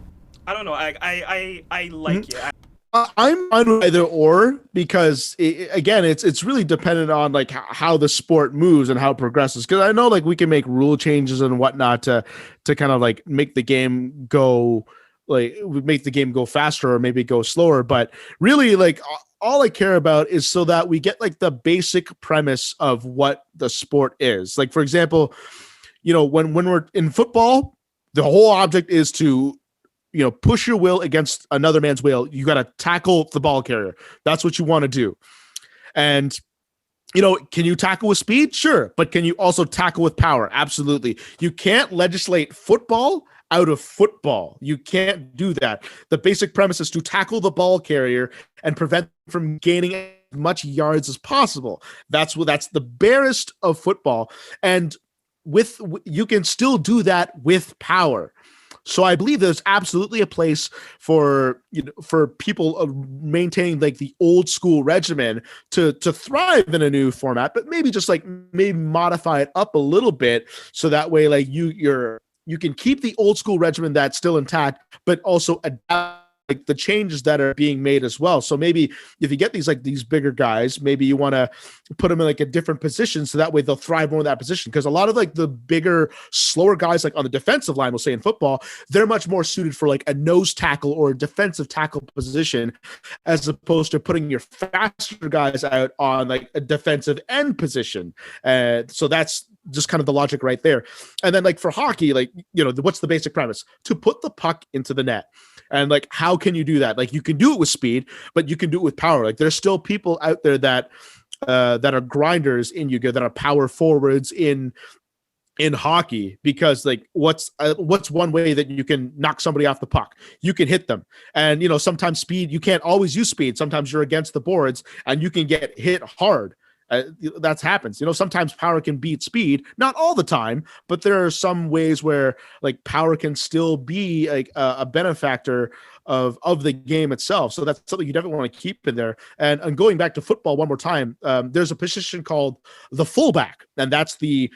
I don't know. I like mm-hmm. it. I'm on either or, because again, it's really dependent on like how the sport moves and how it progresses. Because I know like we can make rule changes and whatnot to kind of like make the game go like it would make the game go faster or maybe go slower. But really, like all I care about is so that we get like the basic premise of what the sport is. Like, for example, when we're in football, the whole object is to push your will against another man's will. You got to tackle the ball carrier. That's what you want to do. And can you tackle with speed? Sure. But can you also tackle with power? Absolutely. You can't legislate football out of football. You can't do that. The basic premise is to tackle the ball carrier and prevent from gaining as much yards as possible. That's the barest of football. And you can still do that with power. So I believe there's absolutely a place for people maintaining like the old school regimen to thrive in a new format, but maybe just like maybe modify it up a little bit so that way like you can keep the old school regimen that's still intact, but also adapt like the changes that are being made as well. So maybe if you get these bigger guys, maybe you want to put them in like a different position so that way they'll thrive more in that position. Because a lot of like the bigger, slower guys, like on the defensive line, we'll say in football, they're much more suited for like a nose tackle or a defensive tackle position, as opposed to putting your faster guys out on like a defensive end position. So that's just kind of the logic right there. And then like for hockey, like, what's the basic premise? To put the puck into the net. And like, how can you do that? Like you can do it with speed, but you can do it with power. Like there's still people out there that are grinders in Yu-Gi-Oh, that are power forwards in hockey, because like what's one way that you can knock somebody off the puck? You can hit them. And sometimes speed, you can't always use speed. Sometimes you're against the boards and you can get hit hard. That happens. Sometimes power can beat speed, not all the time, but there are some ways where like power can still be like a benefactor of the game itself. So that's something you definitely want to keep in there. And going back to football one more time, there's a position called the fullback, and that's the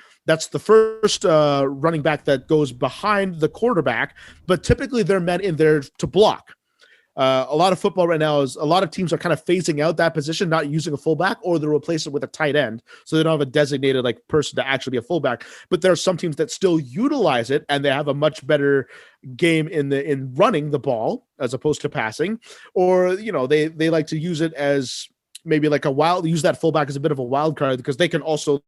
first running back that goes behind the quarterback, but typically they're meant in there to block. A lot of football right now is a lot of teams are kind of phasing out that position, not using a fullback, or they'll replace it with a tight end. So they don't have a designated like person to actually be a fullback. But there are some teams that still utilize it, and they have a much better game in running the ball as opposed to passing. Or, they like to use it as maybe like use that fullback as a bit of a wild card, because they can also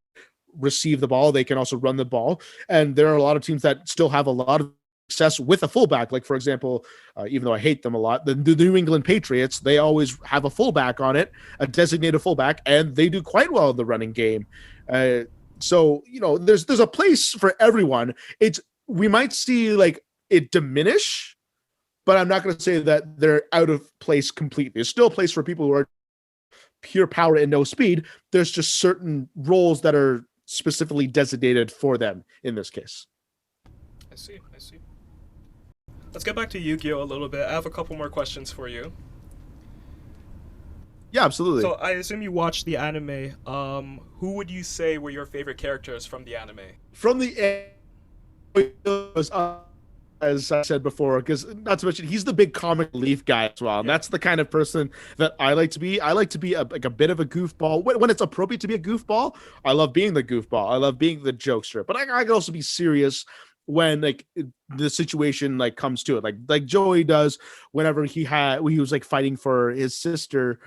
receive the ball. They can also run the ball. And there are a lot of teams that still have a lot of success with a fullback. Like, for example, even though I hate them a lot, the New England Patriots, they always have a fullback on it, a designated fullback, and they do quite well in the running game. So there's a place for everyone. We might see like it diminish, but I'm not going to say that they're out of place completely. There's still a place for people who are pure power and no speed. There's just certain roles that are specifically designated for them in this case. I see. Let's get back to Yu-Gi-Oh a little bit. I have a couple more questions for you. Yeah, absolutely. So I assume you watched the anime. Who would you say were your favorite characters from the anime? From the as I said before, because not to mention he's the big comic relief guy as well. And that's the kind of person that I like to be. I like to be a bit of a goofball when it's appropriate to be a goofball. I love being the goofball. I love being the jokester, but I can also be serious when like the situation like comes to it, like Joey does whenever he was like fighting for his sister,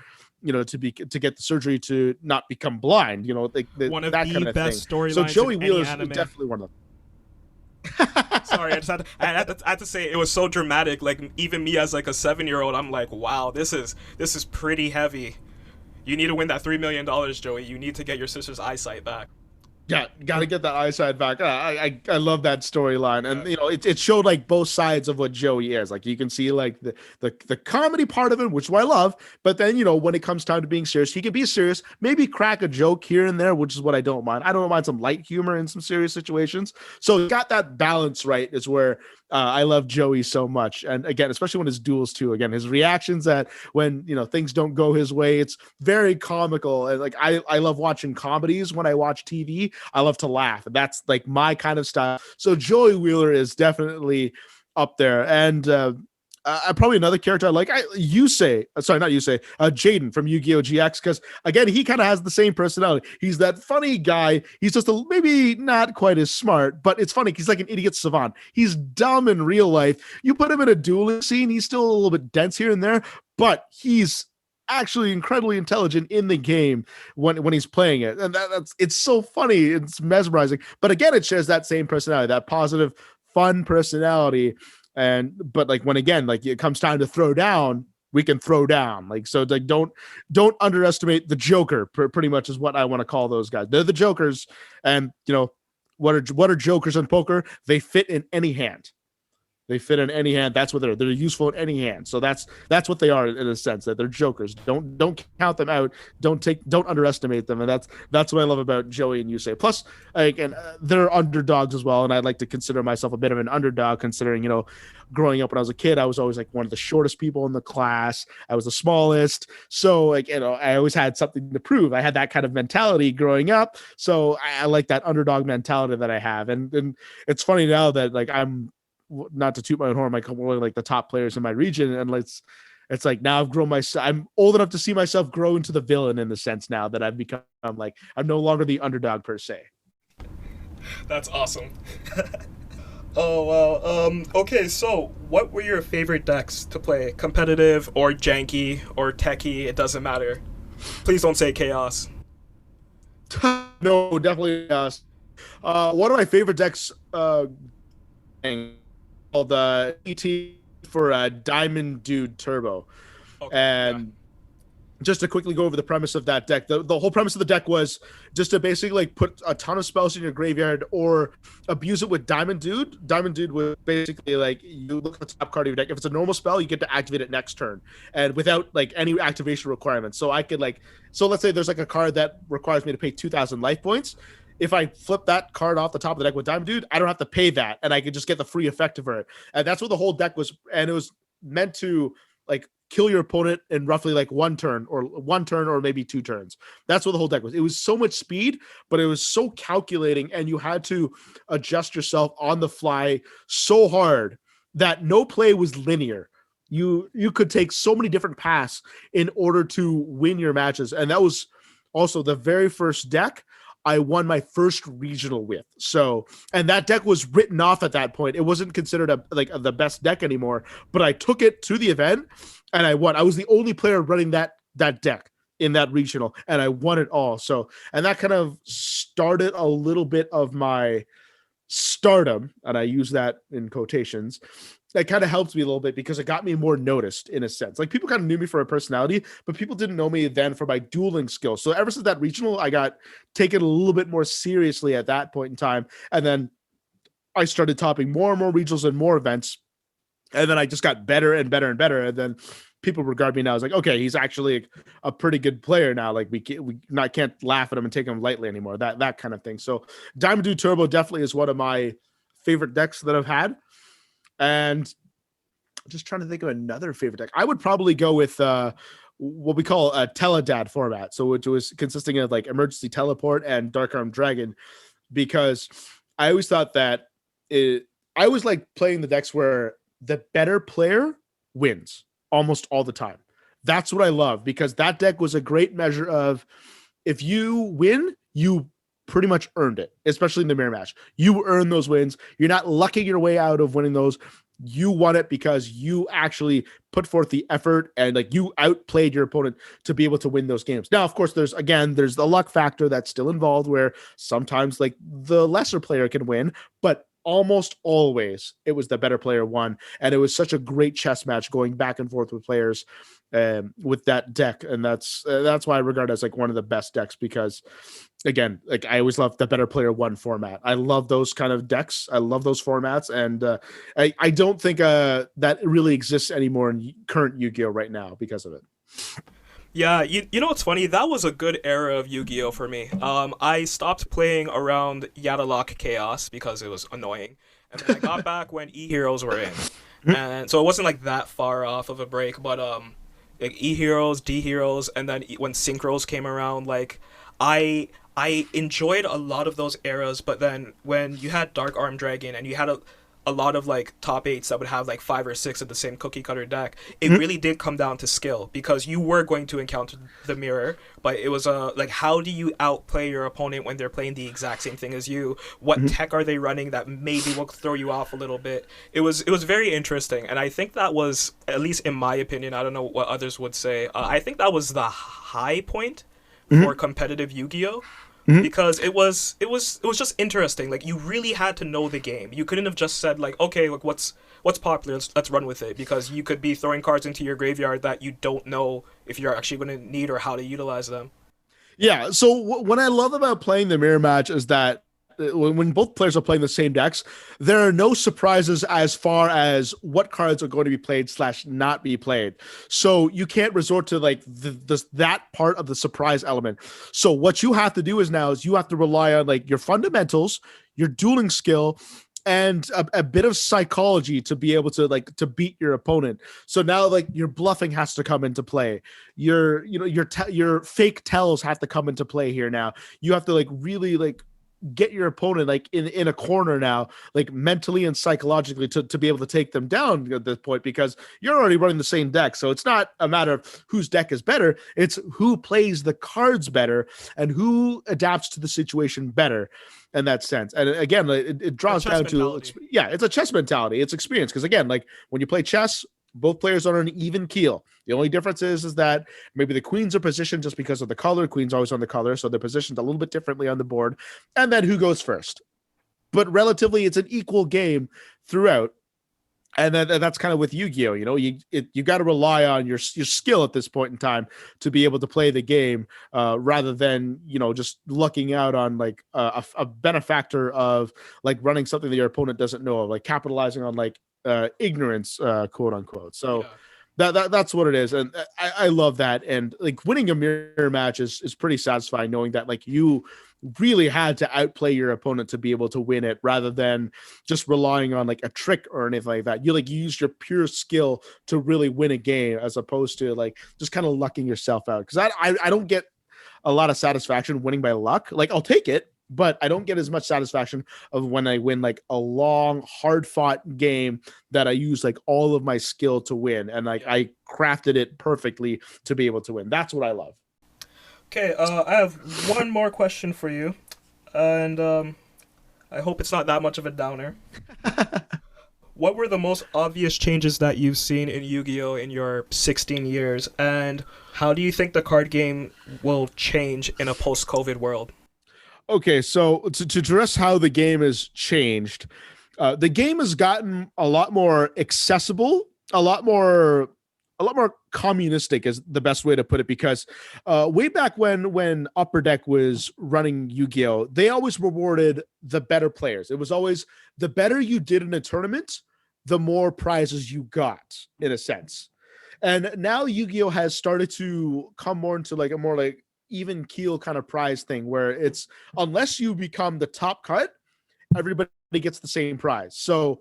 to get the surgery to not become blind, like one of that the kind of best storylines. So Joey Wheeler is definitely one of them. Sorry, I had to say it was so dramatic. Like even me as like a 7-year-old, I'm like, wow, this is pretty heavy. You need to win that $3 million, Joey. You need to get your sister's eyesight back. Yeah, got to get that eyesight back. I love that storyline, and it showed like both sides of what Joey is. Like you can see like the comedy part of it, which I love, but then when it comes time to being serious, he can be serious, maybe crack a joke here and there, which is what I don't mind. I don't mind some light humor in some serious situations. So got that balance right is where I love Joey so much. And again, especially when his duels too, again, his reactions that when, things don't go his way, it's very comical. And like, I love watching comedies when I watch TV. I love to laugh. And that's like my kind of style. So Joey Wheeler is definitely up there. And probably another character I like. Sorry, not Yusei. Jaden from Yu-Gi-Oh! GX, because again, he kind of has the same personality. He's that funny guy. He's just maybe not quite as smart, but it's funny. He's like an idiot savant. He's dumb in real life. You put him in a dueling scene, he's still a little bit dense here and there, but he's actually incredibly intelligent in the game when he's playing it, and that's it's so funny. It's mesmerizing. But again, it shares that same personality, that positive, fun personality. And but like when again like it comes time to throw down, we can throw down. Like so, like don't underestimate the Joker. Pretty much is what I want to call those guys. They're the Jokers, and what are Jokers in poker? They fit in any hand. They fit in any hand. That's what they're useful in any hand. So that's what they are in a sense, that they're jokers. Don't count them out. Don't underestimate them. And that's what I love about Joey and Yusei. Plus, again, they're underdogs as well. And I'd like to consider myself a bit of an underdog, considering growing up when I was a kid, I was always like one of the shortest people in the class. I was the smallest. So I always had something to prove. I had that kind of mentality growing up. So I like that underdog mentality that I have. And it's funny now that like I'm, not to toot my own horn, I'm one of like the top players in my region, and it's like now I've grown I'm old enough to see myself grow into the villain, in the sense now that I've become like I'm no longer the underdog per se. That's awesome. Oh well. Okay, so what were your favorite decks to play? Competitive or janky or techie? It doesn't matter. Please don't say chaos. No, definitely one of my favorite decks called ET for Diamond Dude Turbo. Okay, And yeah. just to quickly go over the premise of that deck, the whole premise of the deck was just to basically like put a ton of spells in your graveyard or abuse it with Diamond Dude. Diamond Dude would basically like, you look at the top card of your deck. If it's a normal spell, you get to activate it next turn, and without like any activation requirements. So I could let's say there's like a card that requires me to pay 2,000 life points. If I flip that card off the top of the deck with Diamond Dude, I don't have to pay that, and I could just get the free effect of it. And that's what the whole deck was, and it was meant to like kill your opponent in roughly like one turn or maybe 2 turns. That's what the whole deck was. It was so much speed, but it was so calculating, and you had to adjust yourself on the fly so hard that no play was linear. You could take so many different paths in order to win your matches, and that was also the very first deck I won my first regional with. So, and that deck was written off at that point. It wasn't considered the best deck anymore, but I took it to the event and I won. I was the only player running that deck in that regional, and I won it all. So, and that kind of started a little bit of my stardom, and I use that in quotations. That kind of helped me a little bit because it got me more noticed, in a sense. Like, people kind of knew me for a personality, but people didn't know me then for my dueling skills. So ever since that regional, I got taken a little bit more seriously at that point in time. And then I started topping more and more regionals and more events. And then I just got better and better and better. And then people regard me now as like, okay, he's actually a pretty good player now. Like, we can't laugh at him and take him lightly anymore. That kind of thing. So Diamond Dude Turbo definitely is one of my favorite decks that I've had. And just trying to think of another favorite deck. I would probably go with what we call a Teledad format. So which was consisting of like Emergency Teleport and Dark Arm Dragon, because I always thought that I always like playing the decks where the better player wins almost all the time. That's what I love, because that deck was a great measure of, if you win, you pretty much earned it, especially in the mirror match. You earn those wins. You're not lucking your way out of winning those. You won it because you actually put forth the effort and like you outplayed your opponent to be able to win those games. Now, of course, there's the luck factor that's still involved, where sometimes like the lesser player can win, but almost always it was the better player won. And it was such a great chess match going back and forth with players with that deck. And that's why I regard it as like one of the best decks, because again, like I always love the better player one format. I love those kind of decks. I love those formats. And I don't think that really exists anymore in current Yu-Gi-Oh right now because of it. Yeah, you know what's funny? That was a good era of Yu-Gi-Oh for me. I stopped playing around Yadalock Chaos because it was annoying, and then I got back when E-Heroes were in, and so it wasn't like that far off of a break. But like E-Heroes, D-Heroes, and then when Synchros came around, like I enjoyed a lot of those eras. But then when you had Dark Arm Dragon and you had a lot of like top eights that would have like 5 or 6 of the same cookie cutter deck, it Mhm. really did come down to skill because you were going to encounter the mirror, but it was like how do you outplay your opponent when they're playing the exact same thing as you? What Mhm. tech are they running that maybe will throw you off a little bit? It was very interesting, and I think that was, at least in my opinion, I don't know what others would say. I think that was the high point for Mhm. competitive Yu-Gi-Oh, Mhm. because it was just interesting. Like you really had to know the game. You couldn't have just said like, okay, like what's popular, let's run with it, because you could be throwing cards into your graveyard that you don't know if you're actually going to need or how to utilize them. Yeah. So what I love about playing the mirror match is that when both players are playing the same decks, there are no surprises as far as what cards are going to be played slash not be played. So you can't resort to like that part of the surprise element. So what you have to do is you have to rely on like your fundamentals, your dueling skill, and a bit of psychology to be able to like to beat your opponent. So now like your bluffing has to come into play. Your fake tells have to come into play here now. You have to like really like get your opponent like in a corner now, like mentally and psychologically to be able to take them down at this point, because you're already running the same deck. So it's not a matter of whose deck is better, it's who plays the cards better and who adapts to the situation better in that sense. And again, it A draws chess down to, mentality. yeah, it's a chess mentality, it's experience. Because again, like when you play chess, both players are on an even keel. The only difference is that maybe the queens are positioned just because of the color. Queens always on the color, so they're positioned a little bit differently on the board. And then who goes first? But relatively, it's an equal game throughout. And that's kind of with Yu-Gi-Oh. You got to rely on your skill at this point in time to be able to play the game, rather than just lucking out on like a benefactor of like running something that your opponent doesn't know of, like capitalizing on like ignorance, quote unquote. So Yeah. that's what it is, and I love that. And like winning a mirror match is pretty satisfying, knowing that like you really had to outplay your opponent to be able to win it, rather than just relying on like a trick or anything like that. You used your pure skill to really win a game, as opposed to like just kind of lucking yourself out. Because I don't get a lot of satisfaction winning by luck. Like I'll take it, but I don't get as much satisfaction of when I win like a long, hard fought game that I use like all of my skill to win, and like Yeah. I crafted it perfectly to be able to win. That's what I love. Okay, I have one more question for you, and I hope it's not that much of a downer. What were the most obvious changes that you've seen in Yu-Gi-Oh in your 16 years, and how do you think the card game will change in a post-COVID world? Okay, so to address how the game has changed, the game has gotten a lot more accessible, a lot more, a lot more communistic is the best way to put it. Because way back when Upper Deck was running Yu-Gi-Oh, they always rewarded the better players. It was always the better you did in a tournament, the more prizes you got, in a sense. And now Yu-Gi-Oh has started to come more into like a more like even keel kind of prize thing, where it's unless you become the top cut, everybody gets the same prize. So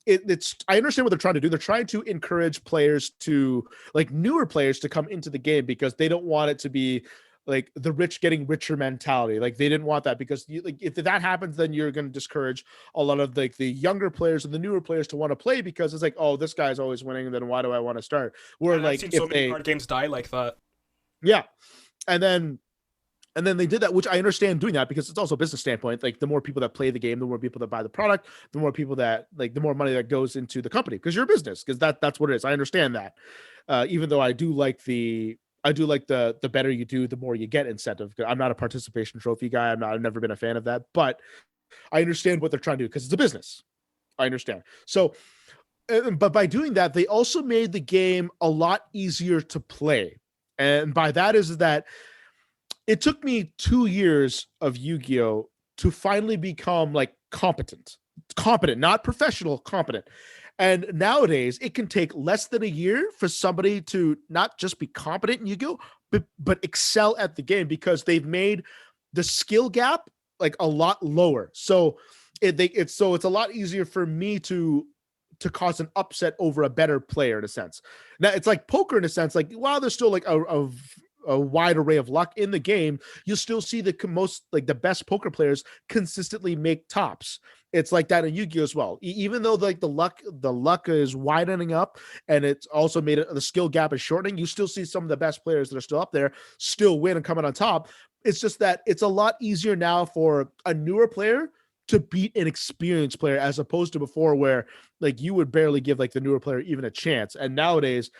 it's I understand what they're trying to do. They're trying to encourage players to like newer players to come into the game, because they don't want it to be like the rich getting richer mentality. Like they didn't want that, because like if that happens, then you're going to discourage a lot of like the younger players and the newer players to want to play, because it's like, oh, this guy's always winning, then why do I want to start? Yeah, Where and I've like seen so if many they, card games die like that. yeah, and then they did that, which I understand doing that, because it's also a business standpoint. Like the more people that play the game, the more people that buy the product, the more people that like, the more money that goes into the company, because you're a business. Because that's what it is. I understand that. Even though I do like the better you do, the more you get incentive. I'm not a participation trophy guy. I've never been a fan of that, but I understand what they're trying to do, because it's a business. I understand. So, but by doing that, they also made the game a lot easier to play. And by that is that it took me 2 years of Yu-Gi-Oh to finally become like competent, not professional, competent. And nowadays, it can take less than a year for somebody to not just be competent in Yu-Gi-Oh, but excel at the game, because they've made the skill gap like a lot lower. So it's a lot easier for me to cause an upset over a better player, in a sense. Now it's like poker in a sense. Like while there's still like a wide array of luck in the game, you'll still see the most like the best poker players consistently make tops. it's like that in Yu-Gi-Oh as well. Even though like the luck is widening up, and it's also made it, the skill gap is shortening, you still see some of the best players that are still up there still win and coming on top. It's just that it's a lot easier now for a newer player to beat an experienced player, as opposed to before, where like you would barely give like the newer player even a chance. And nowadays,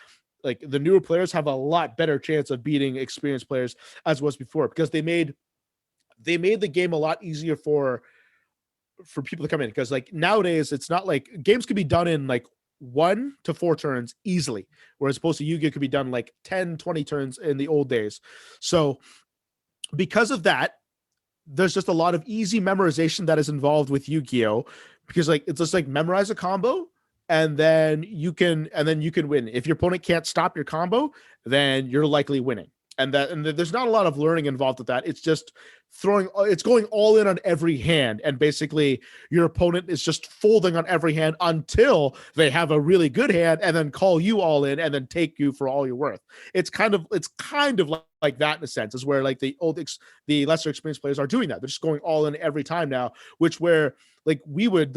like the newer players have a lot better chance of beating experienced players as was before, because they made the game a lot easier for people to come in. Because like nowadays, it's not like games can be done in like 1 to 4 turns easily, whereas opposed to Yu-Gi-Oh could be done like 10, 20 turns in the old days. So because of that, there's just a lot of easy memorization that is involved with Yu-Gi-Oh, because like it's just like memorize a combo, and then you can win. If your opponent can't stop your combo, then you're likely winning. And there's not a lot of learning involved with that. It's just it's going all in on every hand, and basically your opponent is just folding on every hand until they have a really good hand, and then call you all in, and then take you for all you're worth. It's kind of like that in a sense, is where like the lesser experienced players are doing that. They're just going all in every time now, which where like we would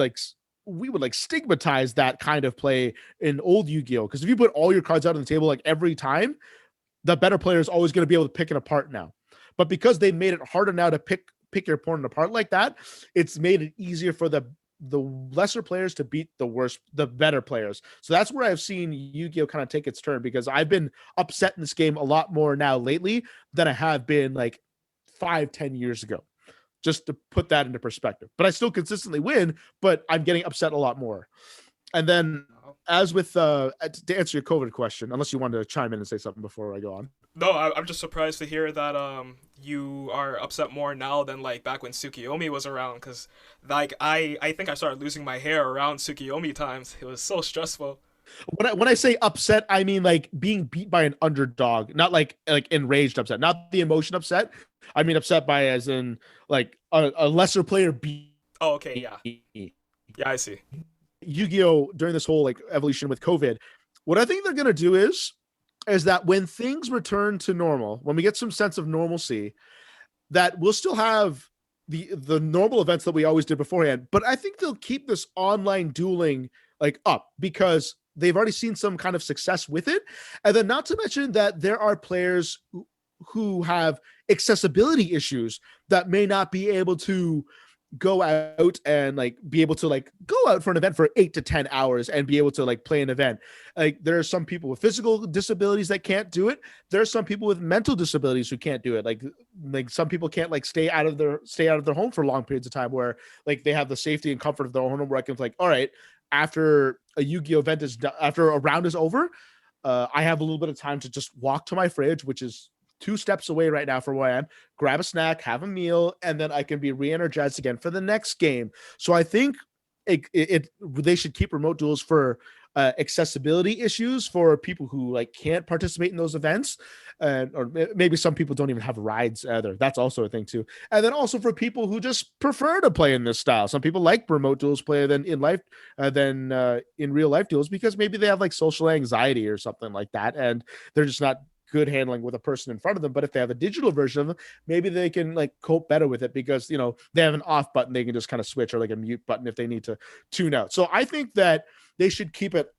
stigmatize that kind of play in old Yu-Gi-Oh, because if you put all your cards out on the table like every time, the better player is always going to be able to pick it apart now. But because they made it harder now to pick your opponent apart like that, it's made it easier for the lesser players to beat the better players. So that's where I've seen Yu-Gi-Oh kind of take its turn, because I've been upset in this game a lot more now lately than I have been like 5, 10 years ago. Just to put that into perspective. But I still consistently win, but I'm getting upset a lot more. And then, as with to answer your COVID question, unless you wanted to chime in and say something before I go on. No, I'm just surprised to hear that you are upset more now than like back when Tsukiyomi was around, because like I think I started losing my hair around Tsukiyomi times. It was so stressful. When I say upset, I mean like being beat by an underdog, not like enraged upset, not the emotion upset. I mean upset by, as in like a lesser player beat Oh, okay, yeah, yeah, I see. Yu-Gi-Oh during this whole like evolution with COVID. What I think they're gonna do is that when things return to normal, when we get some sense of normalcy, that we'll still have the normal events that we always did beforehand. But I think they'll keep this online dueling like up, because they've already seen some kind of success with it. And then not to mention that there are players who have accessibility issues that may not be able to go out and like be able to like go out for an event for 8 to 10 hours and be able to like play an event. Like there are some people with physical disabilities that can't do it. There are some people with mental disabilities who can't do it. Like some people can't like stay out of their home for long periods of time, where like they have the safety and comfort of their own home, where I can like, all right, after a Yu-Gi-Oh event is done, after a round is over, I have a little bit of time to just walk to my fridge, which is 2 steps away right now from where I am, grab a snack, have a meal, and then I can be re-energized again for the next game. So I think they should keep remote duels for accessibility issues for people who like can't participate in those events, or maybe some people don't even have rides either. That's also a thing too. And then also for people who just prefer to play in this style. Some people like remote duels play than in real life duels, because maybe they have like social anxiety or something like that, and they're just not good handling with a person in front of them. But if they have a digital version of them, maybe they can like cope better with it, because they have an off button they can just kind of switch, or like a mute button if they need to tune out. So I think that they should keep it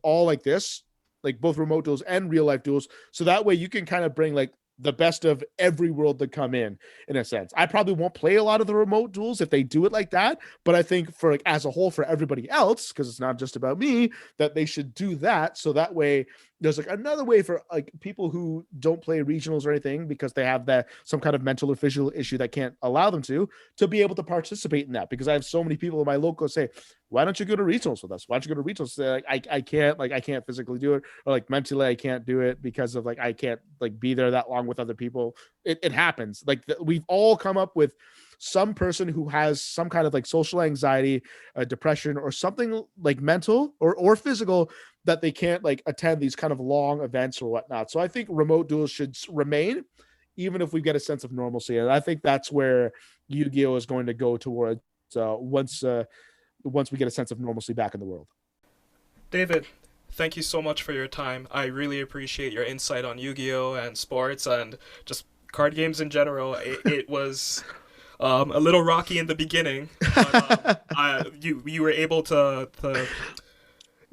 all like this, like both remote duels and real life duels, so that way you can kind of bring like the best of every world to come in a sense. I probably won't play a lot of the remote duels if they do it like that, but I think for like as a whole, for everybody else, because it's not just about me, that they should do that, so that way there's like another way for like people who don't play regionals or anything, because they have that some kind of mental or physical issue that can't allow them to be able to participate in that. Because I have so many people in my local say, why don't you go to regionals with us? Why don't you go to regionals? Like, I can't physically do it, or like mentally I can't do it, because of like I can't like be there that long with other people. It happens. Like we've all come up with some person who has some kind of like social anxiety, depression, or something like mental or physical, that they can't like attend these kind of long events or whatnot. So I think remote duels should remain, even if we get a sense of normalcy. And I think that's where Yu-Gi-Oh is going to go towards once we get a sense of normalcy back in the world. David, thank you so much for your time. I really appreciate your insight on Yu-Gi-Oh and sports and just card games in general. It was A little rocky in the beginning, but you were able to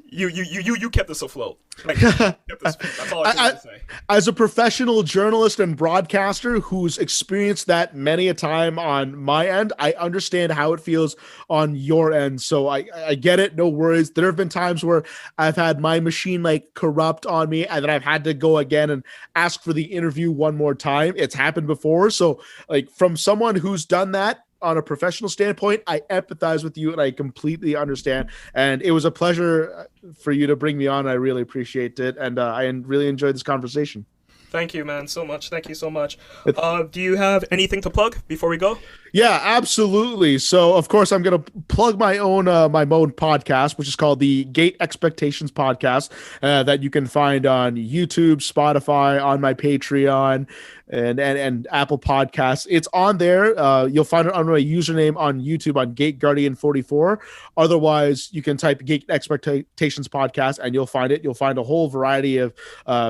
you kept us afloat. Like, that's all I can say. As a professional journalist and broadcaster who's experienced that many a time on my end, I understand how it feels on your end. So I get it. No worries. There have been times where I've had my machine like corrupt on me, and then I've had to go again and ask for the interview one more time. It's happened before. So like, from someone who's done that on a professional standpoint, I empathize with you and I completely understand. And it was a pleasure for you to bring me on. I really appreciate it. And I really enjoyed this conversation. Thank you, man, so much. Thank you so much. Do you have anything to plug before we go? Yeah, absolutely. So, of course, I'm going to plug my own podcast, which is called the Gate Expectations Podcast, that you can find on YouTube, Spotify, on my Patreon, and Apple Podcasts. It's on there. You'll find it under my username on YouTube on gateguardian44. Otherwise, you can type Gate Expectations Podcast and you'll find it. You'll find a whole variety of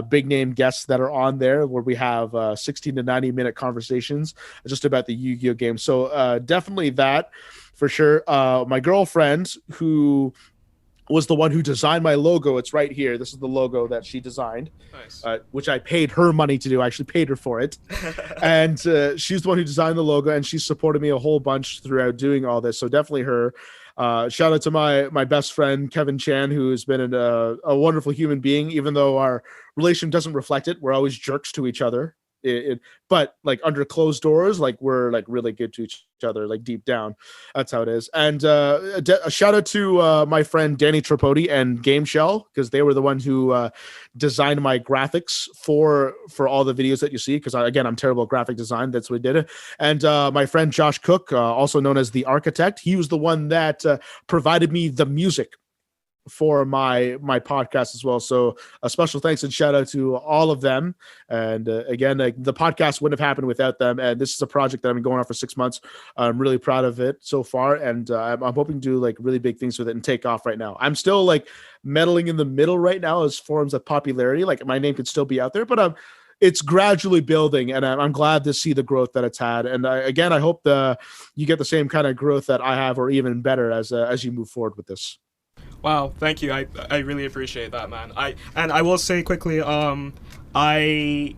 big name guests that are on there, where we have 16 to 90 minute conversations just about the Yu-Gi-Oh game. So definitely that for sure. My girlfriend, who was the one who designed my logo. It's right here. This is the logo that she designed, nice. Which I paid her money to do. I actually paid her for it. And she's the one who designed the logo, and she supported me a whole bunch throughout doing all this. So definitely her. Shout out to my best friend, Kevin Chan, who has been a wonderful human being, even though our relation doesn't reflect it. We're always jerks to each other. But like under closed doors, like we're like really good to each other, like deep down. That's how it is. And a shout out to my friend Danny Tripodi and Game Shell, because they were the ones who designed my graphics for all the videos that you see, because I'm terrible at graphic design. That's what we did. And my friend Josh Cook, also known as the Architect, he was the one that provided me the music for my podcast as well. So a special thanks and shout out to all of them. And again, the podcast wouldn't have happened without them. And this is a project that I've been going on for 6 months. I'm really proud of it so far. And I'm hoping to do like really big things with it and take off right now. I'm still like meddling in the middle right now as forms of popularity. Like my name could still be out there, but it's gradually building, and I'm glad to see the growth that it's had. And I hope you get the same kind of growth that I have, or even better as you move forward with this. Wow, thank you. I really appreciate that, man. I will say quickly, I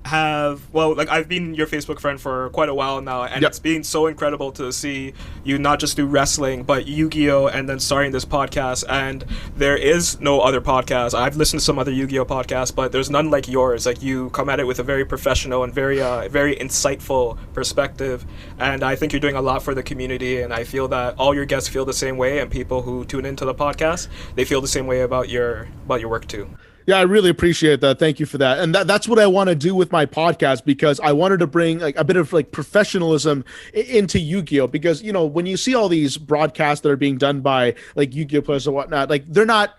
I've been your Facebook friend for quite a while now, and It's been so incredible to see you not just do wrestling, but Yu-Gi-Oh, and then starting this podcast. And there is no other podcast. I've listened to some other Yu-Gi-Oh podcasts, but there's none like yours. Like, you come at it with a very professional and very insightful perspective, and I think you're doing a lot for the community. And I feel that all your guests feel the same way, and people who tune into the podcast, they feel the same way about your work too. Yeah, I really appreciate that. Thank you for that. And that's what I want to do with my podcast, because I wanted to bring like a bit of like professionalism into Yu-Gi-Oh, because, you know, when you see all these broadcasts that are being done by like Yu-Gi-Oh players or whatnot, like they're not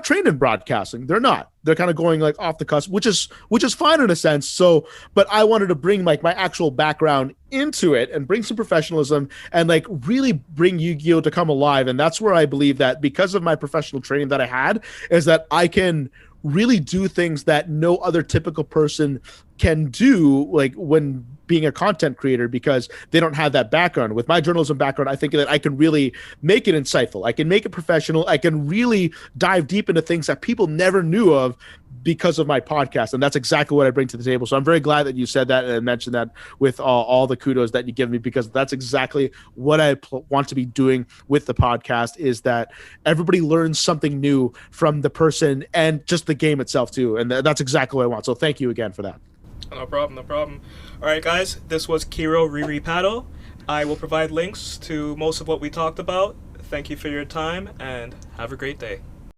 trained in broadcasting. They're kind of going like off the cusp, which is fine in a sense. So, but I wanted to bring like my actual background into it and bring some professionalism and like really bring Yu-Gi-Oh to come alive. And that's where I believe that, because of my professional training that I had, is that I can really do things that no other typical person can do, like when being a content creator, because they don't have that background. With my journalism background, I think that I can really make it insightful. I can make it professional. I can really dive deep into things that people never knew of because of my podcast. And that's exactly what I bring to the table. So I'm very glad that you said that and mentioned that with all the kudos that you give me, because that's exactly what I want to be doing with the podcast, is that everybody learns something new from the person and just the game itself too. And that's exactly what I want. So thank you again for that. No problem. All right, guys, this was Kero Riri Paddle. I will provide links to most of what we talked about. Thank you for your time, and have a great day.